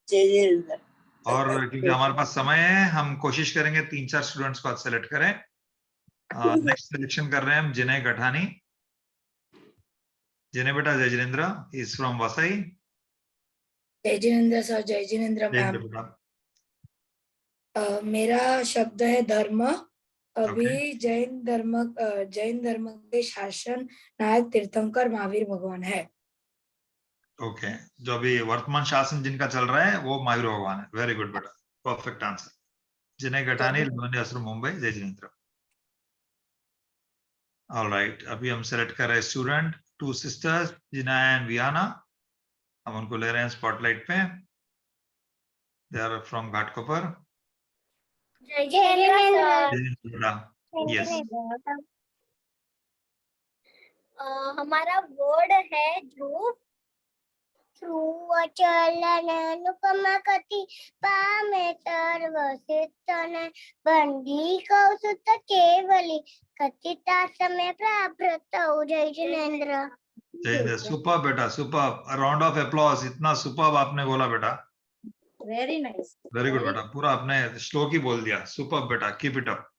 जय जिनेन्द्र। और क्योंकि हमारे पास समय है, हम कोशिश करेंगे 3-4 स्टूडेंट्स को आज सेलेक्ट करें। नेक्स्ट सिलेक्शन कर रहे हैं हम जिनय गठानी। जिनय बेटा, जय जिनेन्द्र। Is from Vasai. जय जिनेन्द्र सर। जय जिनेन्द्र मैम। बेटा। मेरा शब्द है धर्म अभी जैन धर्म के शासन नायक तीर्थंकर महावीर भगवान है। ओके, जो अभी वर्तमान शासन जिनका चल रहा है वो महावीर भगवान है। वेरी गुड बेटा, परफेक्ट आंसर। जिन्हें घटानी मुंबई, जय जिनेंद्र। ऑलराइट, अभी हम सेलेक्ट कर रहे हैं student, 2 sisters Jina and Viana. हम उनको ले रहे हैं स्पॉटलाइट पे। They are from Ghatkopar. Yes, हमारा वर्ड है ध्रुव। ध्रुव चलन अनुपमा कति पामे सर्वसिद्धन बंदी कौसुत केवली कथिता समय प्राप्त। जय जिनेंद्र। जय, सुपर बेटा, सुपर। Round of applause. इतना सुपर आपने बोला बेटा, वेरी नाइस। वेरी गुड बेटा, पूरा आपने श्लोक ही बोल दिया। सुपर बेटा, कीप इट अप।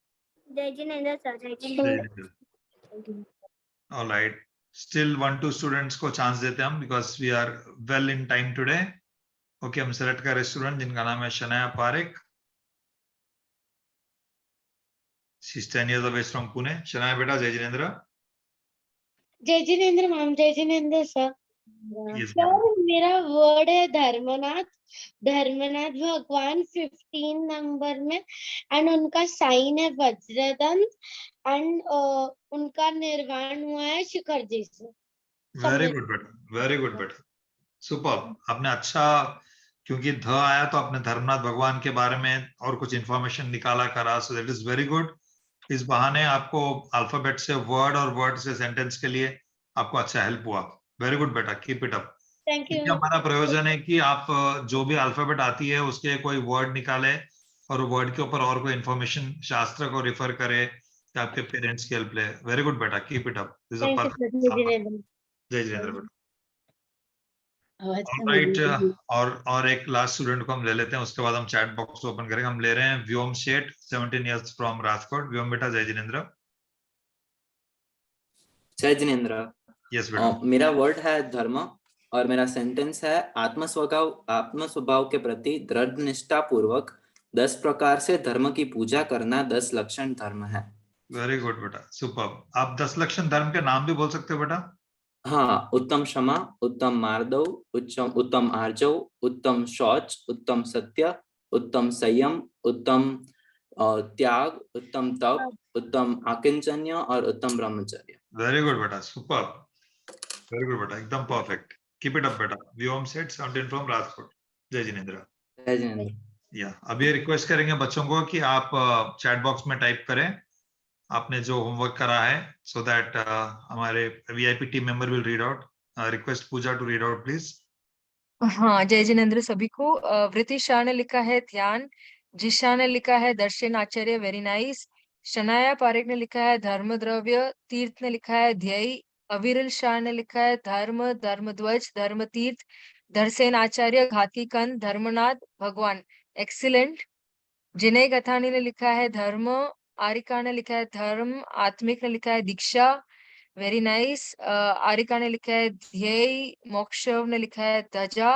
जय जिनेंद्र सर। जय जय Jinendra. Jinendra. Alright, still 1-2 students को चांस देते हैं हम, because we are well in time today. Okay, हम सेलेक्ट कर रहे स्टूडेंट जिनका नाम है Shanaya Parekh. She's 10 years of age from Pune. Shanaya बेटा, जय जिनेंद्र। जय जिनेंद्र मैम। जय जिनेंद्र सर। Yes, सर मेरा वर्ड है धर्मनाथ। धर्मनाथ भगवान 15 नंबर में एंड उनका साइन है वज्रदंत एंड उनका निर्वाण हुआ है शिखर जी से। वेरी गुड बेटा, वेरी गुड बेटा, सुपर। आपने अच्छा, क्योंकि ध आया तो आपने धर्मनाथ भगवान के बारे में और कुछ इंफॉर्मेशन निकाला करा, so that is very good. इस बहाने आपको अल्फाबेट से वर्ड और वर्ड से सेंटेंस के लिए आपको अच्छा हेल्प हुआ। वेरी गुड बेटा, keep it up. Thank you. हमारा प्रयोजन है कि आप जो भी अल्फाबेट आती है उसके कोई वर्ड निकाले और वर्ड के ऊपर और कोई इंफॉर्मेशन शास्त्र को रिफर करे या आपके पेरेंट्स की हेल्प ले। वेरी गुड बेटा, keep it up. This is perfect. जय जिनेंद्र बेटा। ऑलराइट, और एक लास्ट स्टूडेंट को हम ले लेते हैं, उसके बाद हम चैट बॉक्स ओपन करेंगे। हम ले रहे हैं व्योम शेठ, 17 इयर्स फ्रॉम राजकोट। व्योम बेटा, जय जिनेंद्र। जय जिनेंद्र। यस बेटा। मेरा वर्ड है धर्म और मेरा सेंटेंस है आत्मस्वभाव के प्रति दृढ़ निष्ठा पूर्वक 10 प्रकार से धर्म की पूजा करना 10 लक्षण धर्म है। वेरी गुड बेटा, सुपर। आप 10 लक्षण धर्म के नाम भी बोल सकते हो बेटा। हाँ, उत्तम क्षमा, उत्तम मार्दव, उत्तम आर्जव, उत्तम शौच, उत्तम सत्य, उत्तम संयम, उत्तम त्याग, उत्तम तप, उत्तम आकिंचन्य और उत्तम ब्रह्मचर्य। वेरी गुड बेटा, सुपर। वेरी गुड बेटा, एकदम परफेक्ट। कीप इट अप बेटा। व्योम सेट 17 फ्रॉम राजकोट। जय जिनेंद्र। जय जिनेंद्र। या अभी रिक्वेस्ट करेंगे बच्चों को कि आप चैट बॉक्स में टाइप करें आपने जो होमवर्क करा है, सो दैट हमारे VIP team member will read out. Request Pooja to read out please. हाँ, जय जिनेंद्र सभी को। वृति शाह ने लिखा है ध्यान, जिशा ने लिखा है दर्शन आचार्य, वेरी नाइस। शनाया पारेख ने लिखा है धर्म द्रव्य, तीर्थ ने लिखा है ध्येय, अविरल शाह ने लिखा है धर्म, धर्मध्वज, धर्म तीर्थ, धरसेन आचार्य, घातकी कंद, धर्मनाथ भगवान, एक्सीलेंट। जिनेय गथानी ने लिखा है धर्म, आरिका ने लिखा है धर्म, आत्मिक ने लिखा है दीक्षा, वेरी नाइस। आरिका ने लिखा है ध्येय, मोक्षव ने लिखा है ध्वजा,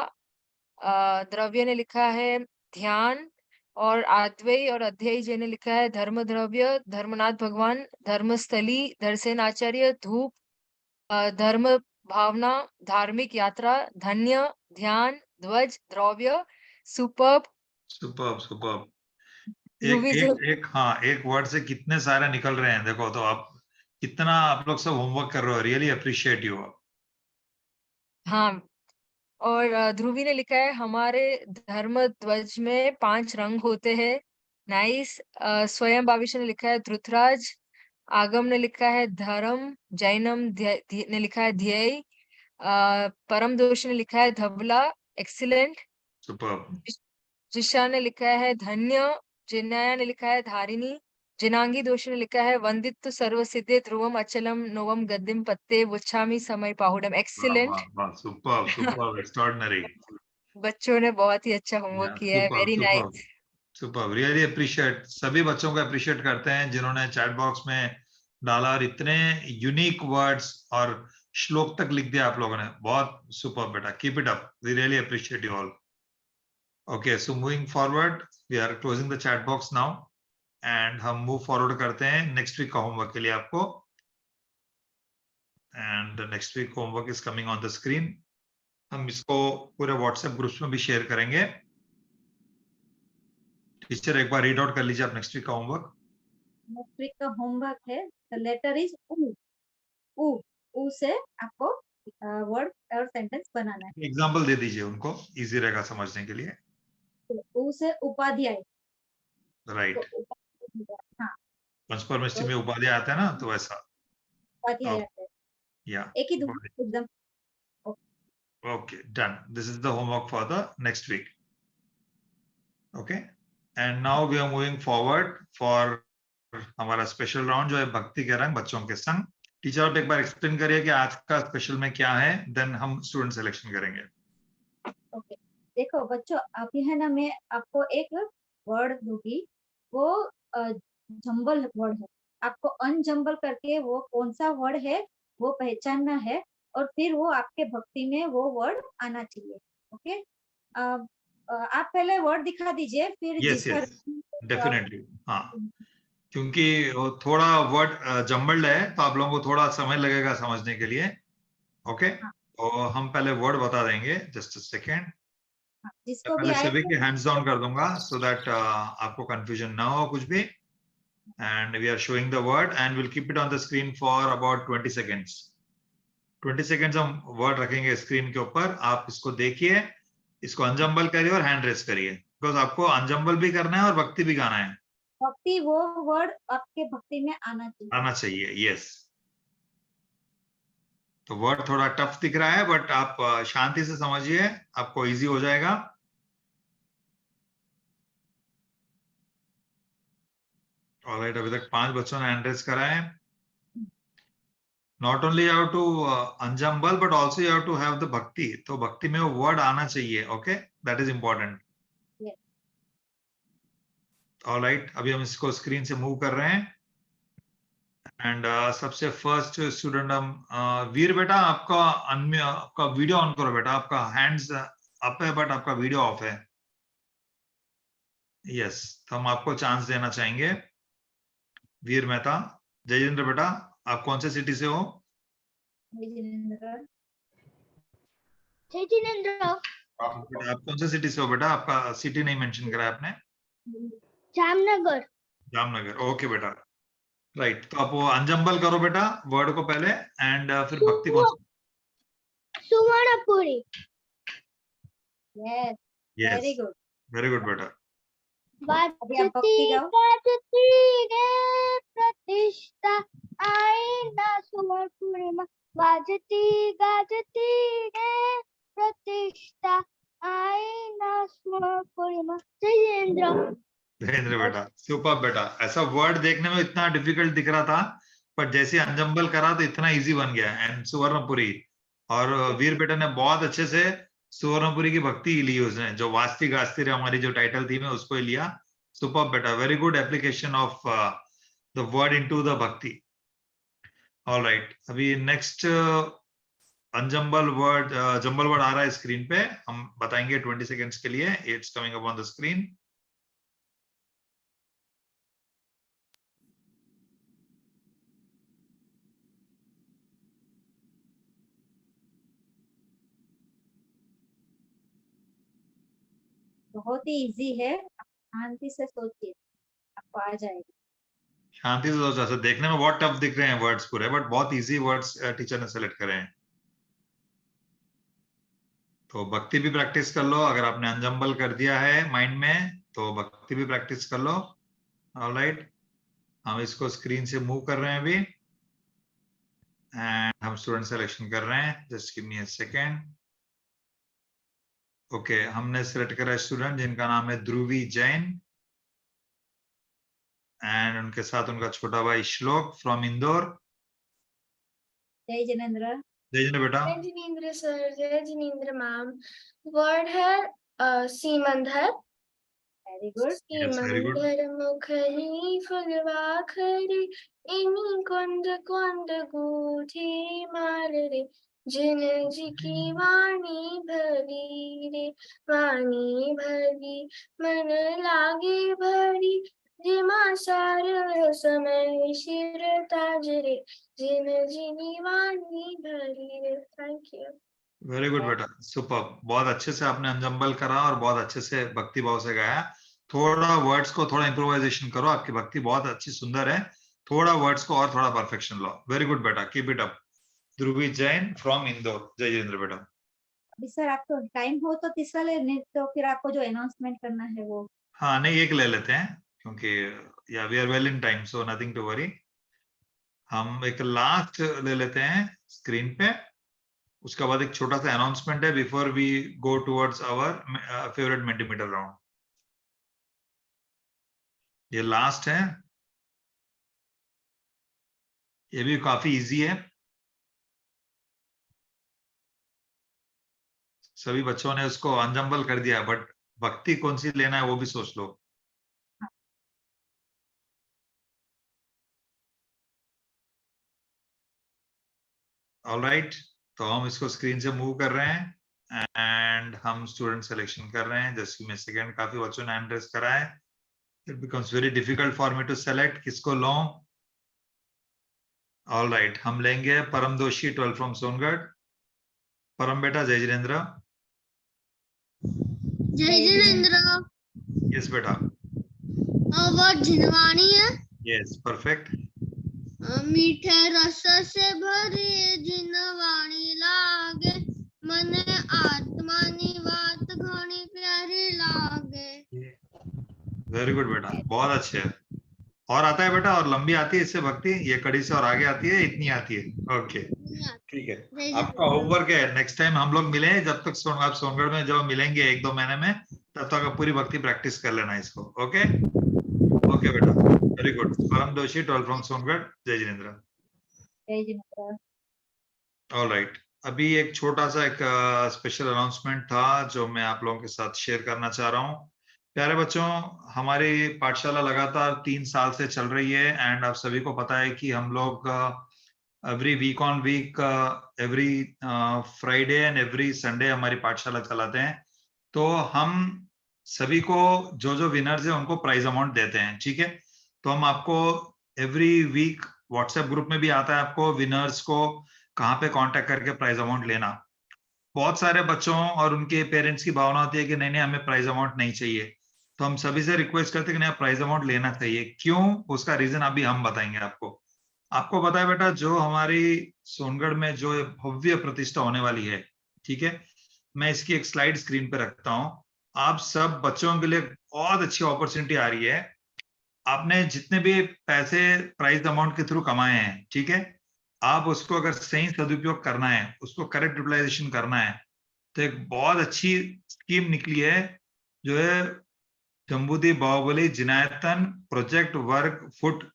द्रव्य ने लिखा है ध्यान, और आद्वय और अध्यय जी ने लिखा है धर्म द्रव्य, धर्मनाथ भगवान, धर्मस्थली, धरसेन आचार्य, धूप, धर्म भावना, धार्मिक यात्रा, धन्य, ध्यान, ध्वज, द्रव्य, सुपर्ब। Superb, superb. एक हाँ, एक वर्ड से कितने सारे निकल रहे हैं, देखो तो आप कितना आप लोग सब होमवर्क कर रहे हो, रियली अप्रिशिएट यू। हाँ, और ध्रुवी ने लिखा है हमारे धर्म ध्वज में 5 रंग होते हैं, नाइस। स्वयं भाविश ने लिखा है धृतराज, आगम ने लिखा है धर्म, जैनम ने लिखा है ध्येय, परम दोष ने लिखा है धवला, एक्सीलेंट। सुपर्ब। जिशा ने लिखा है धन्य, जिन्नाया ने लिखा है धारिणी, जिनांगी दोष ने लिखा है वंदित सर्वसिद्धे ध्रुवम अचलम नोवम गद्दिम पत्ते वुच्छामि समय पाहुडम, एक्सीलेंट। Superb, superb, extraordinary. बच्चों ने बहुत ही अच्छा होमवर्क किया है, very nice. Superb, really appreciate. सभी बच्चों को अप्रिशिएट करते हैं जिन्होंने चैट बॉक्स में डाला और इतने यूनिक वर्ड्स और श्लोक तक लिख दिया आप लोगों ने। बहुत सुपर्ब बेटा, keep it up, we really appreciate you all. Okay, so moving forward, we are closing the chat box now. And हम मूव फॉरवर्ड करते हैं नेक्स्ट वीक का होमवर्क के लिए आपको। And next week homework is coming on the screen. हम इसको पूरे व्हाट्सएप ग्रुप्स में भी शेयर करेंगे। टीचर एक बार रीड आउट कर लीजिए आप नेक्स्ट वीक का होमवर्क। नेक्स्ट वीक का होमवर्क है, द लेटर इज ऊ। ऊ, ऊ से आपको वर्ड और सेंटेंस बनाना है। एग्जाम्पल दे दीजिए उनको, इजी रहेगा समझने के लिए। तो ऊ से उपाध्याय। राइट, तो उपाध्याय, हाँ, पंचपर मिस्ट्री में उपाध्याय आता है ना, तो वैसा। उपाध्याय आता है। या एक ही दूर एकदम। okay, done. This is the homework for the next week. Okay, and now we are moving forward for हमारा स्पेशल राउंड जो है भक्ति के रंग बच्चों के संग। टीचर आप एक बार एक्सप्लेन करिए कि आज का स्पेशल में क्या है, देन हम स्टूडेंट सिलेक्शन करेंगे। ओके, देखो बच्चों, अभी है ना, मैं आपको एक वर्ड दूंगी, वो जंबल वर्ड है। आपको अनजंबल करके वो कौन सा वर्ड है वो पहचानना है, और फिर वो आपके भक्ति में वो वर्ड आना चाहिए। ओके, आप पहले वर्ड दिखा दीजिए, फिर यस जिस यस, डेफिनेटली। हाँ, क्योंकि वो थोड़ा वर्ड जम्बल्ड है तो आप लोगों को थोड़ा समय लगेगा समझने के लिए। ओके, तो हम पहले वर्ड बता देंगे, जस्ट अ सेकेंड। जिसको भी पहले आए सभी के हैंड्स डाउन कर दूंगा सो दैट आपको कंफ्यूजन ना हो कुछ भी। And we are showing the word and will keep it on the screen for about 20 seconds. 20 seconds हम वर्ड रखेंगे स्क्रीन के ऊपर। आप इसको देखिए, इसको अनजम्बल करिए और हैंड रेस करिए, बिकॉज आपको अनजम्बल भी करना है और भक्ति भी गाना है। भक्ति, वो वर्ड आपके भक्ति में आना चाहिए। आना चाहिए, यस। तो वर्ड थोड़ा टफ दिख रहा है, बट आप शांति से समझिए, आपको इजी हो जाएगा। ऑलराइट, अभी तक 5 बच्चों ने हैंड रेस करा है। Not only you have to unjumble but also you have to have the bhakti. तो भक्ति में वो वर्ड आना चाहिए। Okay, that is important. Alright, अभी हम इसको स्क्रीन से मूव कर रहे हैं। एंड सबसे फर्स्ट स्टूडेंट हम वीर बेटा, आपका वीडियो ऑन करो बेटा। आपका हैंड्स अप है बट आपका वीडियो ऑफ है। यस, तो हम आपको चांस देना चाहेंगे। वीर मेहता, जयेंद्र बेटा, आप कौन से सिटी से हो? आप कौन से सिटी से हो बेटा? आपका सिटी नहीं मेंशन करा है आपने। जामनगर। जामनगर, ओके बेटा। राइट, तो आप वो अनजम्बल करो बेटा वर्ड को पहले, एंड फिर भक्ति कौन सी? Suvarnapuri. Yes, yes, very good, very good बेटा। अभी आप भक्ति गाओ। बाजती गे प्रतिष्ठा आई ना सुवर्णपुरी में, बाजती गाजती गे प्रतिष्ठा आई ना सुवर्णपुरी में। जयेंद्र बेटा, सुपर बेटा। ऐसा वर्ड देखने में इतना डिफिकल्ट दिख रहा था, पर जैसे अनजम्बल करा तो इतना इजी बन गया। एंड सुवर्णपुरी, और वीर बेटा ने बहुत अच्छे से सुवर्णपुरी की भक्ति ली, उसने जो वास्ती गास्ती रे हमारी जो टाइटल थी में उसको ही लिया। सुपर बेटा, very good application of the word into the भक्ति। ऑलराइट, अभी next unjumble word, jumble word आ रहा है स्क्रीन पे, हम बताएंगे 20 सेकेंड्स के लिए। It's coming up on the screen. बहुत ही इजी है, आप शांति से सोचिए, आपको आ जाएगा। शांति से सोचा, तो देखने में बहुत टफ दिख रहे हैं वर्ड्स पूरे, बट बहुत इजी वर्ड्स टीचर ने सेलेक्ट करे हैं। तो भक्ति भी प्रैक्टिस कर लो। अगर आपने अनजम्बल कर दिया है माइंड में तो भक्ति भी प्रैक्टिस कर लो। ऑलराइट, हम इसको स्क्रीन से मूव कर रहे हैं अभी, एंड हम स्टूडेंट सिलेक्शन कर रहे हैं। Just give me a second. Okay, हमने सिलेक्ट करा स्टूडेंट जिनका नाम है ध्रुवी जैन, एंड उनके साथ उनका छोटा भाई श्लोक फ्रॉम इंदौर। जय जिनेंद्र। जय जिनेंद्र बेटा। जय जिनेंद्र सर, जय जिनेंद्र मैम। वर्ड है Simandhar. Very good. Yes, very good. Simandhar मुखरी फुलवाखरी, इनी कुंड कुंड गूठी मार रे, जिन जी की वाणी भरी रे, वाणी भरी मन लागे भरी, जिमा सार समय शिर ताजरे जिन जिनी वाणी भरी रे। Thank you. वेरी गुड बेटा, सुपर, बहुत अच्छे से आपने अंजम्बल करा और बहुत अच्छे से भक्ति भाव से गाया। थोड़ा वर्ड्स को थोड़ा इम्प्रोवाइजेशन करो, आपकी भक्ति बहुत अच्छी सुंदर है, थोड़ा वर्ड्स को और थोड़ा परफेक्शन लो। वेरी गुड बेटा, keep it up. Dhubri Jain from Indore, जय जितेंद्र बेटा। अभी सर आपको टाइम हो तो तीसरा ले, नहीं तो फिर आपको जो अनाउंसमेंट करना है वो। हाँ नहीं, एक ले लेते हैं क्योंकि या we are well in time, so nothing to worry. हम एक लास्ट ले लेते हैं स्क्रीन पे, उसके बाद एक छोटा सा अनाउंसमेंट है before we go towards our favourite multimeter round. ये लास्ट है, ये भी काफी इजी है, सभी बच्चों ने उसको अंजम्बल कर दिया, बट भक्ति कौन सी लेना है वो भी सोच लो। ऑलराइट, तो हम इसको स्क्रीन से मूव कर रहे हैं एंड हम स्टूडेंट सिलेक्शन कर रहे हैं। जस्ट में सेकंड, काफी बच्चों ने हैंड रेज करा है, it becomes very difficult for me to select किसको लो। ऑलराइट, हम लेंगे परम दोषी 12 फ्रॉम सोनगढ़। परम बेटा, जय जिनेन्द्र। जय जिनेन्द्र। यस बेटा। वर्ड जिनवाणी है। Yes, perfect. मीठे रस से भरी जिनवाणी लागे, मने आत्मा नी बात घणी प्यारी लागे। वेरी गुड बेटा, बहुत अच्छे है। और आता है बेटा, और लंबी आती है इससे भक्ति, ये कड़ी से और आगे आती है, इतनी आती है। ओके, ठीक है, आपका होमवर्क है, नेक्स्ट टाइम हम लोग मिले, जब तक आप सोनगढ़ में जब मिलेंगे 1-2 महीने में, तब तक आप पूरी भक्ति प्रैक्टिस कर लेना इसको। ओके ओके बेटा, वेरी गुड। परम दोषी 12 फ्रॉम सोनगढ़, जय जिनेन्द्र। जय जिनेन्द्र। ऑलराइट, अभी एक छोटा सा एक स्पेशल अनाउंसमेंट था जो मैं आप लोगों के साथ शेयर करना चाह रहा हूँ। प्यारे बच्चों, हमारी पाठशाला लगातार 3 साल से चल रही है एंड आप सभी को पता है कि हम लोग every week on week, every Friday and every Sunday हमारी पाठशाला चलाते हैं। तो हम सभी को जो जो विनर्स है उनको प्राइज अमाउंट देते हैं, ठीक है। तो हम आपको एवरी वीक व्हाट्सएप ग्रुप में भी आता है आपको विनर्स को कहाँ पे कांटेक्ट करके प्राइज अमाउंट लेना। बहुत सारे बच्चों और उनके पेरेंट्स की भावना होती है कि नहीं हमें प्राइज अमाउंट नहीं चाहिए, तो हम सभी से रिक्वेस्ट करते हैं कि नहीं, प्राइज अमाउंट लेना चाहिए। क्यों, उसका रीजन अभी हम बताएंगे आपको। आपको पता है बेटा, जो हमारी सोनगढ़ में जो भव्य प्रतिष्ठा होने वाली है, ठीक है, मैं इसकी एक स्लाइड स्क्रीन पे रखता हूँ। आप सब बच्चों के लिए बहुत अच्छी अपॉर्चुनिटी आ रही है। आपने जितने भी पैसे प्राइज अमाउंट के थ्रू कमाए हैं, ठीक है, आप उसको अगर सही सदुपयोग करना है, उसको करेक्ट यूटिलाइजेशन करना है, तो एक बहुत अच्छी स्कीम निकली है जो है Jambudweep Bahubali Jinayatan project work foot.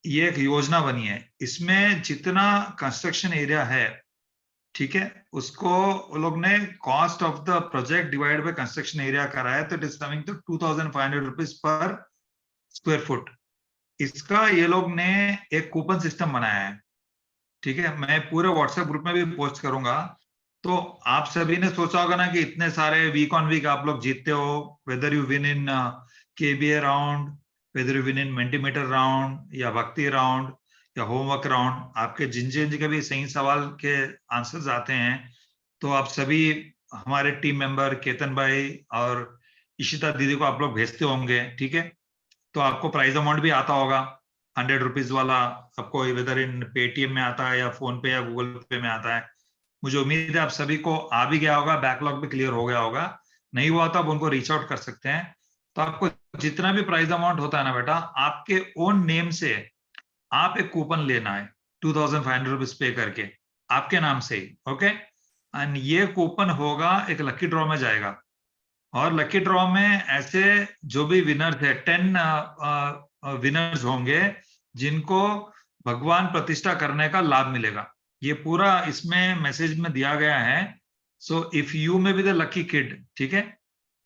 ये एक योजना बनी है, इसमें जितना कंस्ट्रक्शन एरिया है, ठीक है, उसको वो लोग ने cost of the project divide by construction area करा है, तो it is coming to 2500 rupees पर स्क्वायर फुट। इसका ये लोग ने एक कूपन सिस्टम बनाया है, ठीक है, मैं पूरे व्हाट्सएप ग्रुप में भी पोस्ट करूंगा। तो आप सभी ने सोचा होगा ना कि इतने सारे वीक ऑन वीक आप लोग जीतते हो, whether you win in KBA round, whether you win in multimeter round या भक्ति राउंड या होमवर्क राउंड, आपके जिन जिन के भी सही सवाल के आंसर्स आते हैं, तो आप सभी हमारे टीम मेंबर केतन भाई और इशिता दीदी को आप लोग भेजते होंगे, ठीक है। तो आपको प्राइज अमाउंट भी आता होगा 100 रुपीज वाला, आपको वेदर इन पेटीएम में आता है या फोन पे या गूगल पे में आता है। मुझे उम्मीद है आप सभी को आ भी गया होगा, बैकलॉग भी क्लियर हो गया होगा। नहीं हुआ तो आप उनको रीच आउट कर सकते हैं। तो आपको जितना भी प्राइज अमाउंट होता है ना बेटा, आपके ओन नेम से आप एक कूपन लेना है 2500 रुपीज पे करके आपके नाम से ही, ओके। एंड ये कूपन होगा एक लकी ड्रॉ में जाएगा, और लकी ड्रॉ में ऐसे जो भी विनर्स है 10 विनर्स होंगे जिनको भगवान प्रतिष्ठा करने का लाभ मिलेगा। ये पूरा इसमें मैसेज में दिया गया है। सो इफ यू में बी द लकी किड, ठीक है।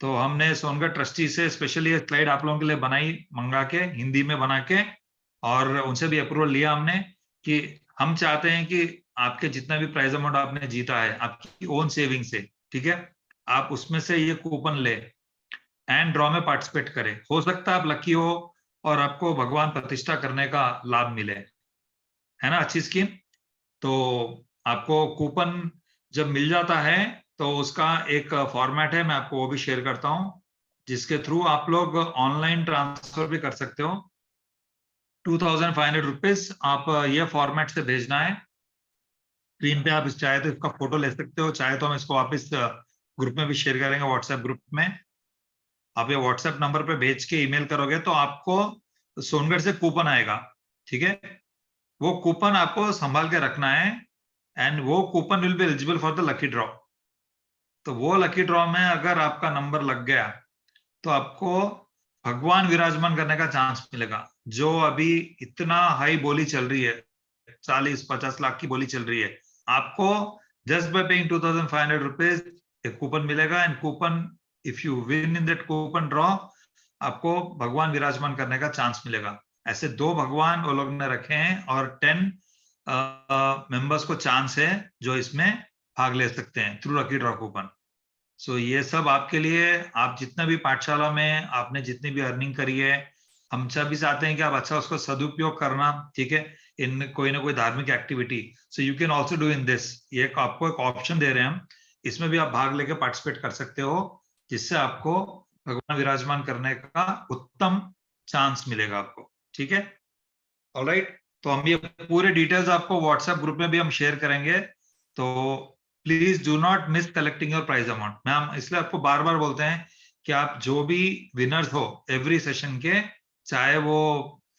तो हमने सोनगढ़ ट्रस्टी से स्पेशली ये स्लाइड आप लोगों के लिए बनाई, मंगा के हिंदी में बना के, और उनसे भी अप्रूवल लिया हमने कि हम चाहते हैं कि आपके जितना भी प्राइज अमाउंट आपने जीता है आपकी ओन सेविंग से, ठीक है, आप उसमें से ये कूपन ले। एंड ड्रॉ में पार्टिसिपेट करें। हो सकता है आप लकी हो और आपको भगवान प्रतिष्ठा करने का लाभ मिले, है ना, अच्छी स्कीम। तो आपको कूपन जब मिल जाता है तो उसका एक फॉर्मेट है, मैं आपको वो भी शेयर करता हूं, जिसके थ्रू आप लोग ऑनलाइन ट्रांसफर भी कर सकते हो। 2500 रुपीज आप ये फॉर्मेट से भेजना है। स्क्रीन पे आप इस चाहे तो इसका फोटो ले सकते हो, चाहे तो हम इसको वापस ग्रुप में भी शेयर करेंगे, व्हाट्सएप ग्रुप में। आप ये व्हाट्सएप नंबर पे भेज के ईमेल करोगे तो आपको सोनगढ़ से कूपन आएगा, ठीक है। वो कूपन आपको संभाल के रखना है एंड वो coupon will be eligible for the lucky draw. तो वो लकी ड्रॉ में अगर आपका नंबर लग गया तो आपको भगवान विराजमान करने का चांस मिलेगा। जो अभी इतना हाई बोली चल रही है, 40-50 लाख की बोली चल रही है, आपको जस्ट बाय पेइंग 2500 रुपीज एक कूपन मिलेगा। And coupon, if you win in that coupon draw, आपको भगवान विराजमान करने का चांस मिलेगा। ऐसे 2 भगवान वो लोग ने रखे हैं और 10 मेंबर्स को चांस है जो इसमें भाग ले सकते हैं थ्रू लकी ड्रॉ कूपन। सो ये सब आपके लिए, आप जितना भी पाठशाला में आपने जितनी भी अर्निंग करी है, हम सब भी चाहते हैं कि आप अच्छा उसको सदुपयोग करना, ठीक है, इन कोई ना कोई धार्मिक activity. So you can also do in this. ये आपको एक ऑप्शन दे रहे हैं हम, इसमें भी आप भाग लेके पार्टिसिपेट कर सकते हो, जिससे आपको भगवान विराजमान करने का उत्तम चांस मिलेगा आपको, ठीक है। ऑलराइट, तो हम ये पूरे डिटेल्स आपको व्हाट्सएप ग्रुप में भी हम शेयर करेंगे। तो please do not miss collecting your prize amount. Ma'am इसलिए आपको बार बार बोलते हैं कि आप जो भी विनर्स हो एवरी सेशन के, चाहे वो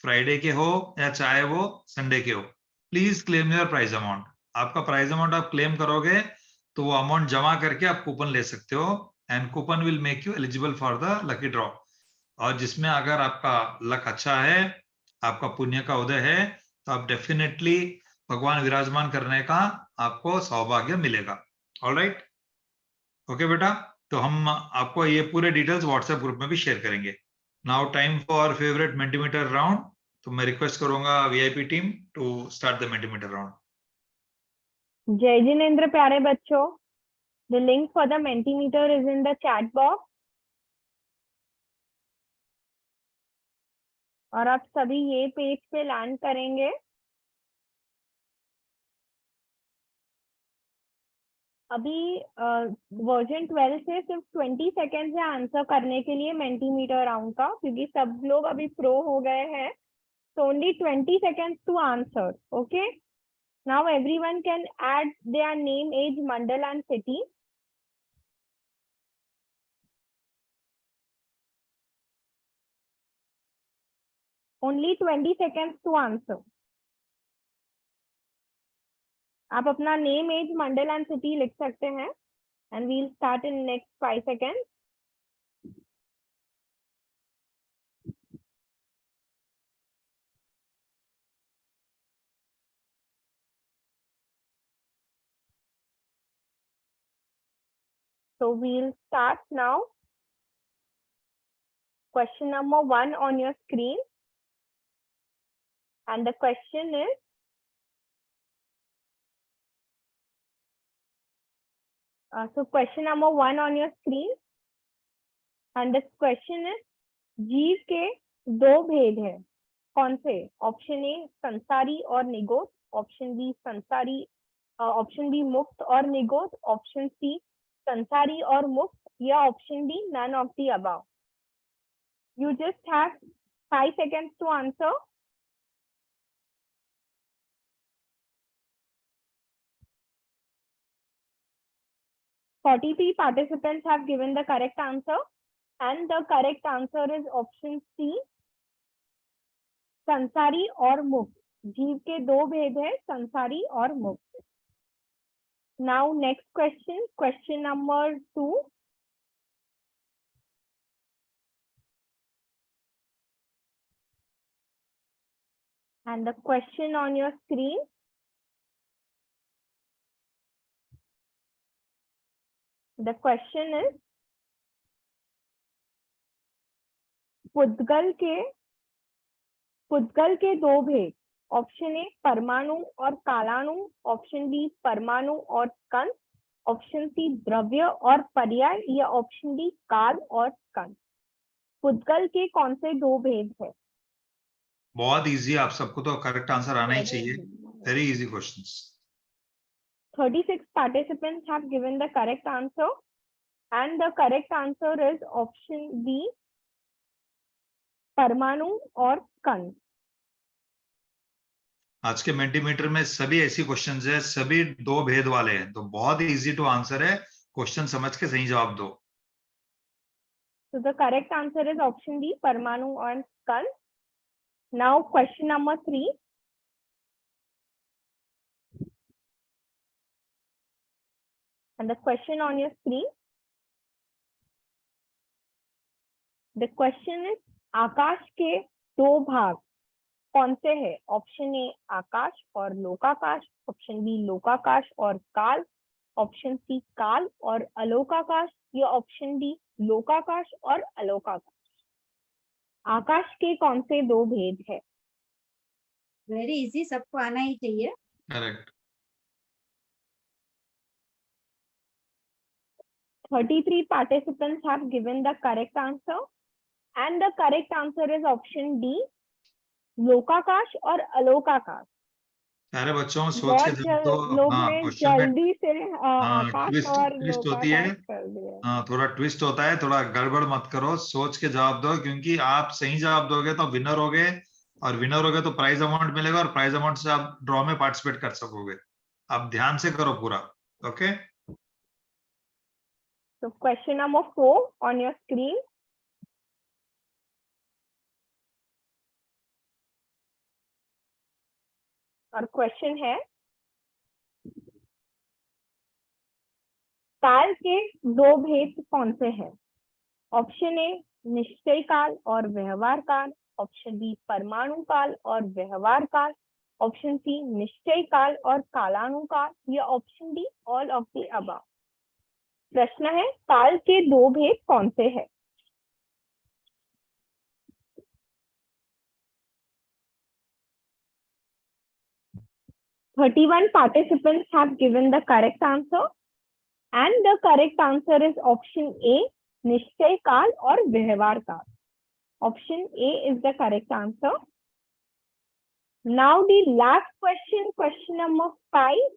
फ्राइडे के हो या चाहे वो संडे के हो, please claim your prize amount. आपका प्राइज अमाउंट आप क्लेम करोगे तो वो अमाउंट जमा करके आप कूपन ले सकते हो and coupon will make you eligible for the lucky draw. और जिसमें अगर आपका लक अच्छा है, आपका पुण्य का उदय है, तो आप डेफिनेटली भगवान विराजमान करने का आपको सौभाग्य मिलेगा। ऑलराइट, ओके बेटा, तो हम आपको ये पूरे डिटेल्स व्हाट्सएप ग्रुप में भी शेयर करेंगे। Now time for favourite Mentimeter round. तो मैं रिक्वेस्ट करूंगा VIP team to start the Mentimeter round. जय जिनेंद्र प्यारे बच्चों, the link for the Mentimeter is in the chat box. और आप सभी ये पेज पे लैंड करेंगे। अभी वर्जन 12 से सिर्फ 20 सेकेंड है आंसर करने के लिए मेंटीमीटर राउंड का, क्योंकि सब लोग अभी प्रो हो गए हैं। So only 20 seconds to answer. Okay. Now everyone can add their name, age, mandal and city. Only 20 seconds to answer. आप अपना name, age, mandal and city लिख सकते हैं and we'll start in next 5 seconds. So we'll start now. Question number 1 on your screen. And the question is, so question number 1 on your screen. And the question is, जीव के 2 भेद हैं, कौन से? Option A संसारी और निगोद, option B संसारी, ऑप्शन बी मुक्त और निगोद, ऑप्शन सी संसारी और मुक्त, या option D none of the above. You just have 5 seconds to answer. Forty-three participants have given the correct answer, and the correct answer is option C, संसारी और मुक्त। जीव के 2 भेद है, संसारी और मुक्त। Now next question, question number 2. And the question on your screen. The question is, पुद्गल के 2 भेद, ऑप्शन ए परमाणु और कालाणु, ऑप्शन बी परमाणु और स्कंद, ऑप्शन सी द्रव्य और पर्याय, या ऑप्शन डी काल और स्कंद। पुद्गल के कौन से दो भेद है? बहुत इजी, आप सबको तो करेक्ट आंसर आना ही चाहिए, very easy questions. 36 participants have given the correct answer and the correct answer is option B, परमाणु और कण। आज के मेंटीमीटर में सभी ऐसी क्वेश्चंस है, सभी दो भेद वाले हैं, तो बहुत इजी टू आंसर है, क्वेश्चन समझ के सही जवाब दो। So the correct answer is option D, परमाणु और कण। Now question number 3. And the question on your screen. The question is आकाश के दो भाग कौन से हैं? ऑप्शन ए आकाश और लोकाकाश, ऑप्शन बी लोकाकाश और काल, ऑप्शन सी काल और अलोकाकाश, या ऑप्शन डी लोकाकाश और अलोकाकाश। आकाश के कौन से दो भेद है? वेरी इजी, सबको आना ही चाहिए। Correct. 33 participants have given the correct answer and the correct answer is option D, लोकाकाश और अलोकाकाश। सारे बच्चों सोच के जब तो लोग हाँ ने क्वेश्चन में जल्दी से आकाश ट्विस्ट और ट्विस्ट होती है, लोकाकाश कर दिया। हाँ थोड़ा ट्विस्ट होता है, थोड़ा गड़बड़ मत करो, सोच के जवाब दो, क्योंकि आप सही जवाब दोगे तो विनर होगे, और विनर होगे तो प्राइज अमाउंट मिलेगा, और प्राइज अमाउंट से आप ड्रॉ में पार्टिसिपेट कर सकोगे। आप ध्यान से करो पूरा, okay. So question number 4 on your screen. और क्वेश्चन है काल के दो भेद कौन से हैं? ऑप्शन ए निश्चय काल और व्यवहार काल, ऑप्शन बी परमाणु काल और व्यवहार काल, ऑप्शन सी निश्चय काल और कालाणु काल, या option D all of the above. प्रश्न है काल के दो भेद कौन से हैं? "31 participants have given the correct answer and the correct answer is option A, निश्चय काल और व्यवहार काल। Option A is the correct answer. Now the last question, question number 5.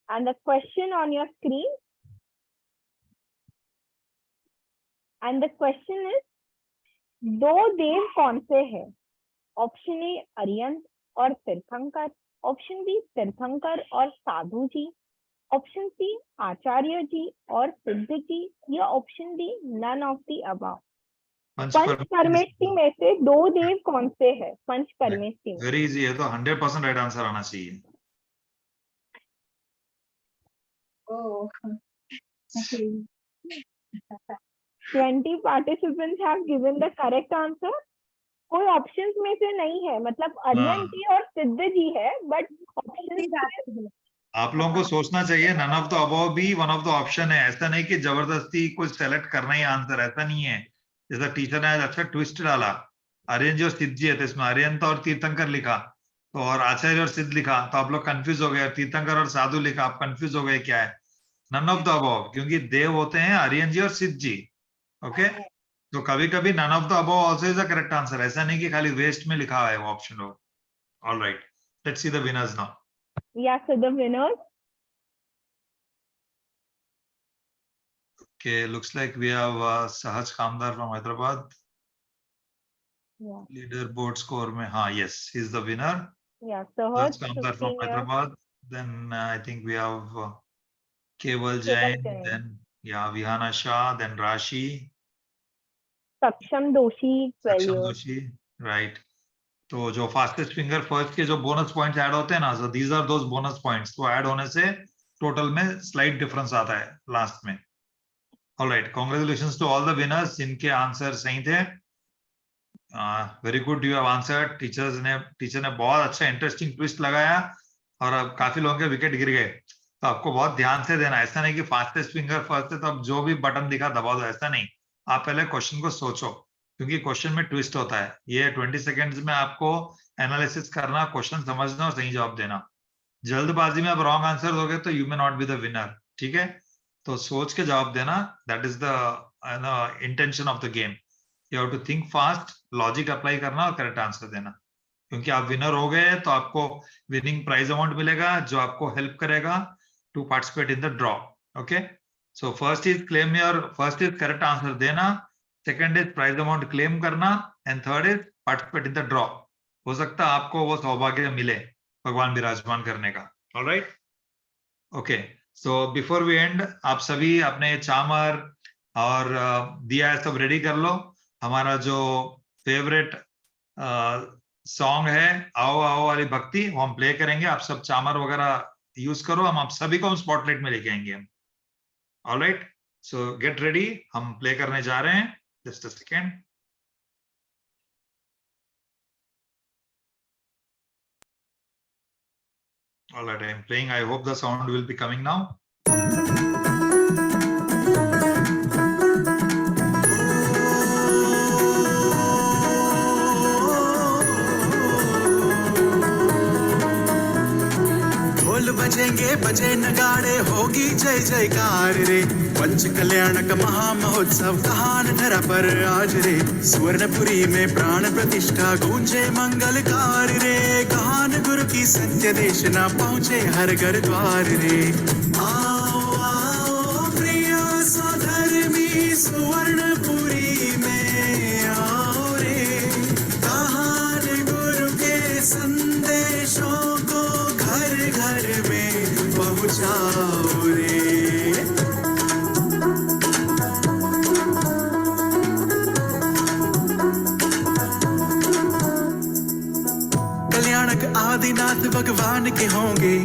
And the question on your screen. And the question is, दो देव कौन से हैं? Option A अरियंत और तीर्थंकर, ऑप्शन बी तीर्थंकर और साधु जी, ऑप्शन सी आचार्य जी और सिद्ध जी, या option D none of the above. पंचपरमेष्ठी में से दो देव कौन से हैं? पंचपरमेष्ठी में। वेरी इजी है, तो 100% राइट आंसर आना चाहिए। ओह 20 participants have given the correct answer. कोई ऑप्शंस में से नहीं है, मतलब अरियंत जी और सिद्ध जी है, बट ऑप्शन आप लोगों को सोचना चाहिए, नन ऑफ द अबव भी वन ऑफ द ऑप्शन है, ऐसा नहीं कि जबरदस्ती कुछ सेलेक्ट करना ही आंसर, ऐसा नहीं है। जैसा टीचर ने आज अच्छा ट्विस्ट डाला, आर्यन जी और सिद्ध जी है, तो इसमें अरियंत और तीर्थंकर लिखा, तो और आचार्य और सिद्ध लिखा, तो आप लोग कंफ्यूज हो गए, तीर्थंकर और साधु लिखा, आप कंफ्यूज हो गए क्या है। नन ऑफ द अबव, क्योंकि देव होते हैं आर्यन जी और सिद्ध जी, ओके। तो कभी कभी none of the above also is the correct answer, ऐसा नहीं कि खाली वेस्ट में लिखा हुआ है वो ऑप्शन हो। Alright, let's see the winners now. Yeah, so the winners. Okay, looks like we have Sahaj Kamdar from Hyderabad. Yeah. Leaderboard score में, हाँ, yes, he's the winner. Yeah, so Sahaj Kamdar from 15 years. Hyderabad. Then I think we have Keval Jain. Jain. Then yeah, Vihana Shah. Then Rashi. Saksham Doshi, 12 Saksham years. Doshi. Right. तो जो fastest finger first के जो bonus points add होते हैं ना, so these are those bonus points, तो add होने से टोटल में स्लाइट डिफरेंस आता है लास्ट में। Alright, congratulations to all the winners जिनके आंसर सही थे। Very good, you have answered. Teacher ने बहुत अच्छा इंटरेस्टिंग ट्विस्ट लगाया, और अब काफी लोगों के विकेट गिर गए, तो आपको बहुत ध्यान से देना। ऐसा नहीं कि फास्टेस्ट फिंगर फर्स्ट है तो अब जो भी बटन दिखा दबा दो, ऐसा नहीं। आप पहले क्वेश्चन को सोचो, क्योंकि क्वेश्चन में ट्विस्ट होता है। ये 20 सेकेंड्स में आपको एनालिसिस करना, क्वेश्चन समझना और सही जवाब देना। जल्दबाजी में आप रॉन्ग आंसर दोगे तो you may not be the winner, ठीक है। तो सोच के जवाब देना, that is the intention of the game. You have to think fast, logic apply करना और करेक्ट आंसर देना. क्योंकि आप विनर हो गए तो आपको विनिंग प्राइज अमाउंट मिलेगा जो आपको हेल्प करेगा to participate in the draw. Okay, so first is correct answer देना, second is prize amount claim करना, and third is participate in the draw. हो सकता है आपको वो सौभाग्य मिले भगवान विराजमान करने का. Alright, okay. So before we end, आप सभी अपने चामर और दिया है सब रेडी कर लो. हमारा जो फेवरेट सॉन्ग है आओ आओ वाली भक्ति, वो हम प्ले करेंगे. आप सब चामर वगैरह यूज करो, हम आप सभी को हम स्पॉटलाइट में लेके आएंगे हम. ऑलराइट, सो गेट रेडी, हम प्ले करने जा रहे हैं. Just a second. Alright, I am playing. I hope the sound will be coming now. बजेंगे बजे नगाड़े होगी जय जयकार रे. पंच कल्याणक महामहोत्सव कहान धरा पर आज रे. स्वर्णपुरी में प्राण प्रतिष्ठा गूंजे मंगलकार रे. कहान गुरु की सत्य देशना पहुँचे हर घर द्वार रे. आओ आओ प्रिय सधर्मी सुवर्णपुरी में आओ रे. कहान गुरु के संदेशों को घर घर में पहुंचाओ रे. कल्याणक आदिनाथ भगवान के होंगे.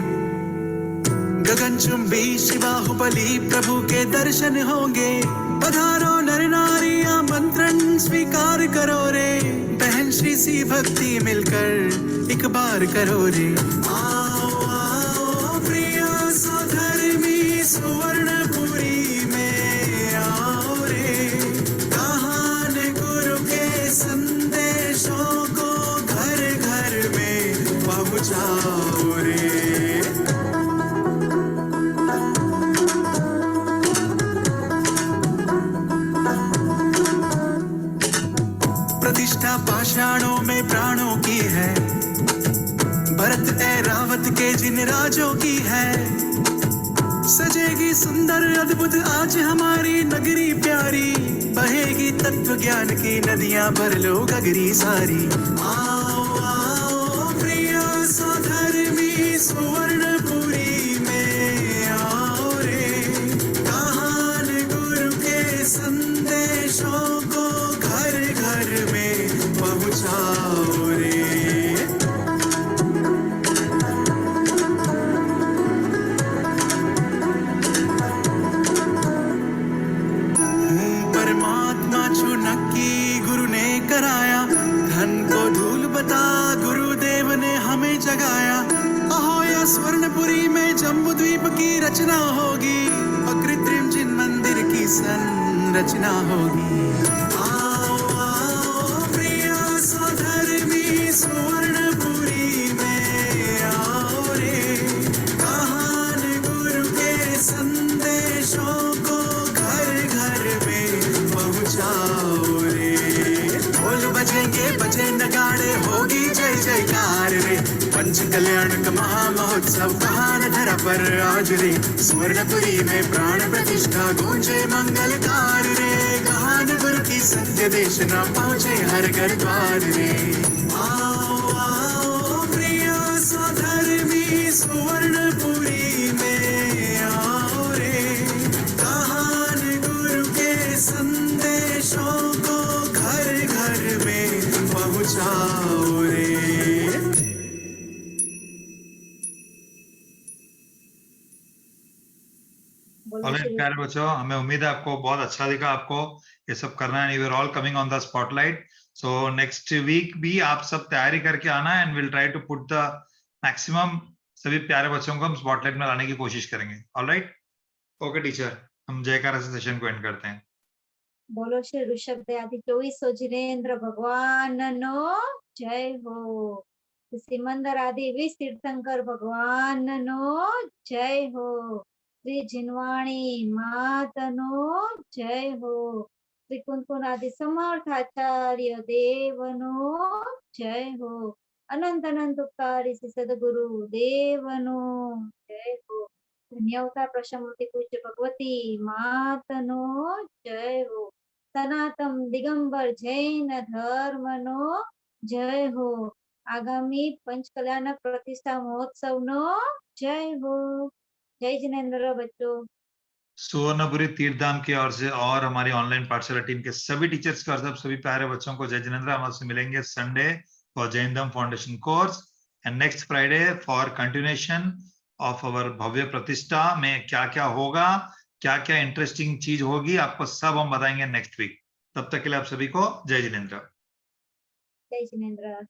गगनचुंबी शिवाहुबली प्रभु के दर्शन होंगे. पधारो नर नारी आमंत्रण स्वीकार करो रे. बहन श्री सी भक्ति मिलकर एक बार करो रे. सुवर्णपुरी में आओ रे. कहान गुरु के संदेशों को घर घर में पहुंचाओ रे. प्रतिष्ठा पाषाणों में प्राणों की है. भरत ऐरावत के जिन राजों की है. सजेगी सुंदर अद्भुत आज हमारी नगरी प्यारी. बहेगी तत्व ज्ञान की नदियां भर लो गगरी सारी. आओ आओ प्रिय सधर्मी सुवर्णपुरी में आओ रे. कहान गुरु के संदेशों को घर घर में पहुंचाओ रे. जगाया. अहो या स्वर्णपुरी में जम्बू द्वीप की रचना होगी. अकृत्रिम जिन मंदिर की संरचना होगी. आओ आओ प्रिय सधर्मी सुवर्णपुरी में आओ रे. कहान गुरु के संदेशों को घर घर में पहुंचाओ रे. ढोल बजेंगे बजे नगाड़े होगी जय जयकार रे. पंच कल्याणक महामहोत्सव कहान धरा पर आज रे. स्वर्णपुरी में प्राण प्रतिष्ठा गूंजे मंगलकार रे. कहान गुरु की सत्य देशना पहुँचे हर घर द्वार रे. आओ आओ प्रिय सधर्मी सुवर्णपुरी में आओ रे. कहान गुरु के संदेशों को घर घर में पहुँचाओ रे. प्यारे बच्चों, हमें उम्मीद है आपको बहुत अच्छा दिखा. आपको ये सब करना है. You are all coming on the spotlight. So next week भी आप सब तैयारी करके आना है. And will try to put the maximum. सभी प्यारे बच्चों को हम स्पॉटलाइट में लाने की कोशिश करेंगे. ऑलराइट, ओके टीचर, हम जयकारा से सेशन को एंड करते हैं. बोलो श्री ऋषभ दयादि 2400 जिनेन्द्र भगवान नो जय हो. सिमंदर आदि 20 तीर्थंकर भगवान नो जय हो. श्री झिनवाणी मातनो जय हो, श्री कुंकुनादि समर्थाचार्य देवनो जय हो, अनंत अनंत उपकारी श्री सदगुरु देवनो जय हो, धन्यवता प्रशमूर्ति पूज्य भगवती मातनो जय हो, सनातन दिगंबर जैन धर्मनो जय हो, आगामी पंचकल्याण प्रतिष्ठा महोत्सव नो जय हो। जय जिनेन्द्र बच्चों। सुवर्णपुरी तीर्थधाम की ओर से और हमारी ऑनलाइन पाठशाला टीम के सभी टीचर्स का और सभी प्यारे बच्चों को जय जिनेन्द्र। हम आपसे मिलेंगे Sunday for Jain Dharma foundation course and next Friday for continuation of our भव्य प्रतिष्ठा में क्या क्या होगा, क्या क्या इंटरेस्टिंग चीज होगी, आपको सब हम बताएंगे नेक्स्ट वीक। तब तक के लिए आप सभी को जय जिनेन्द्र। जय जिनेन्द्र।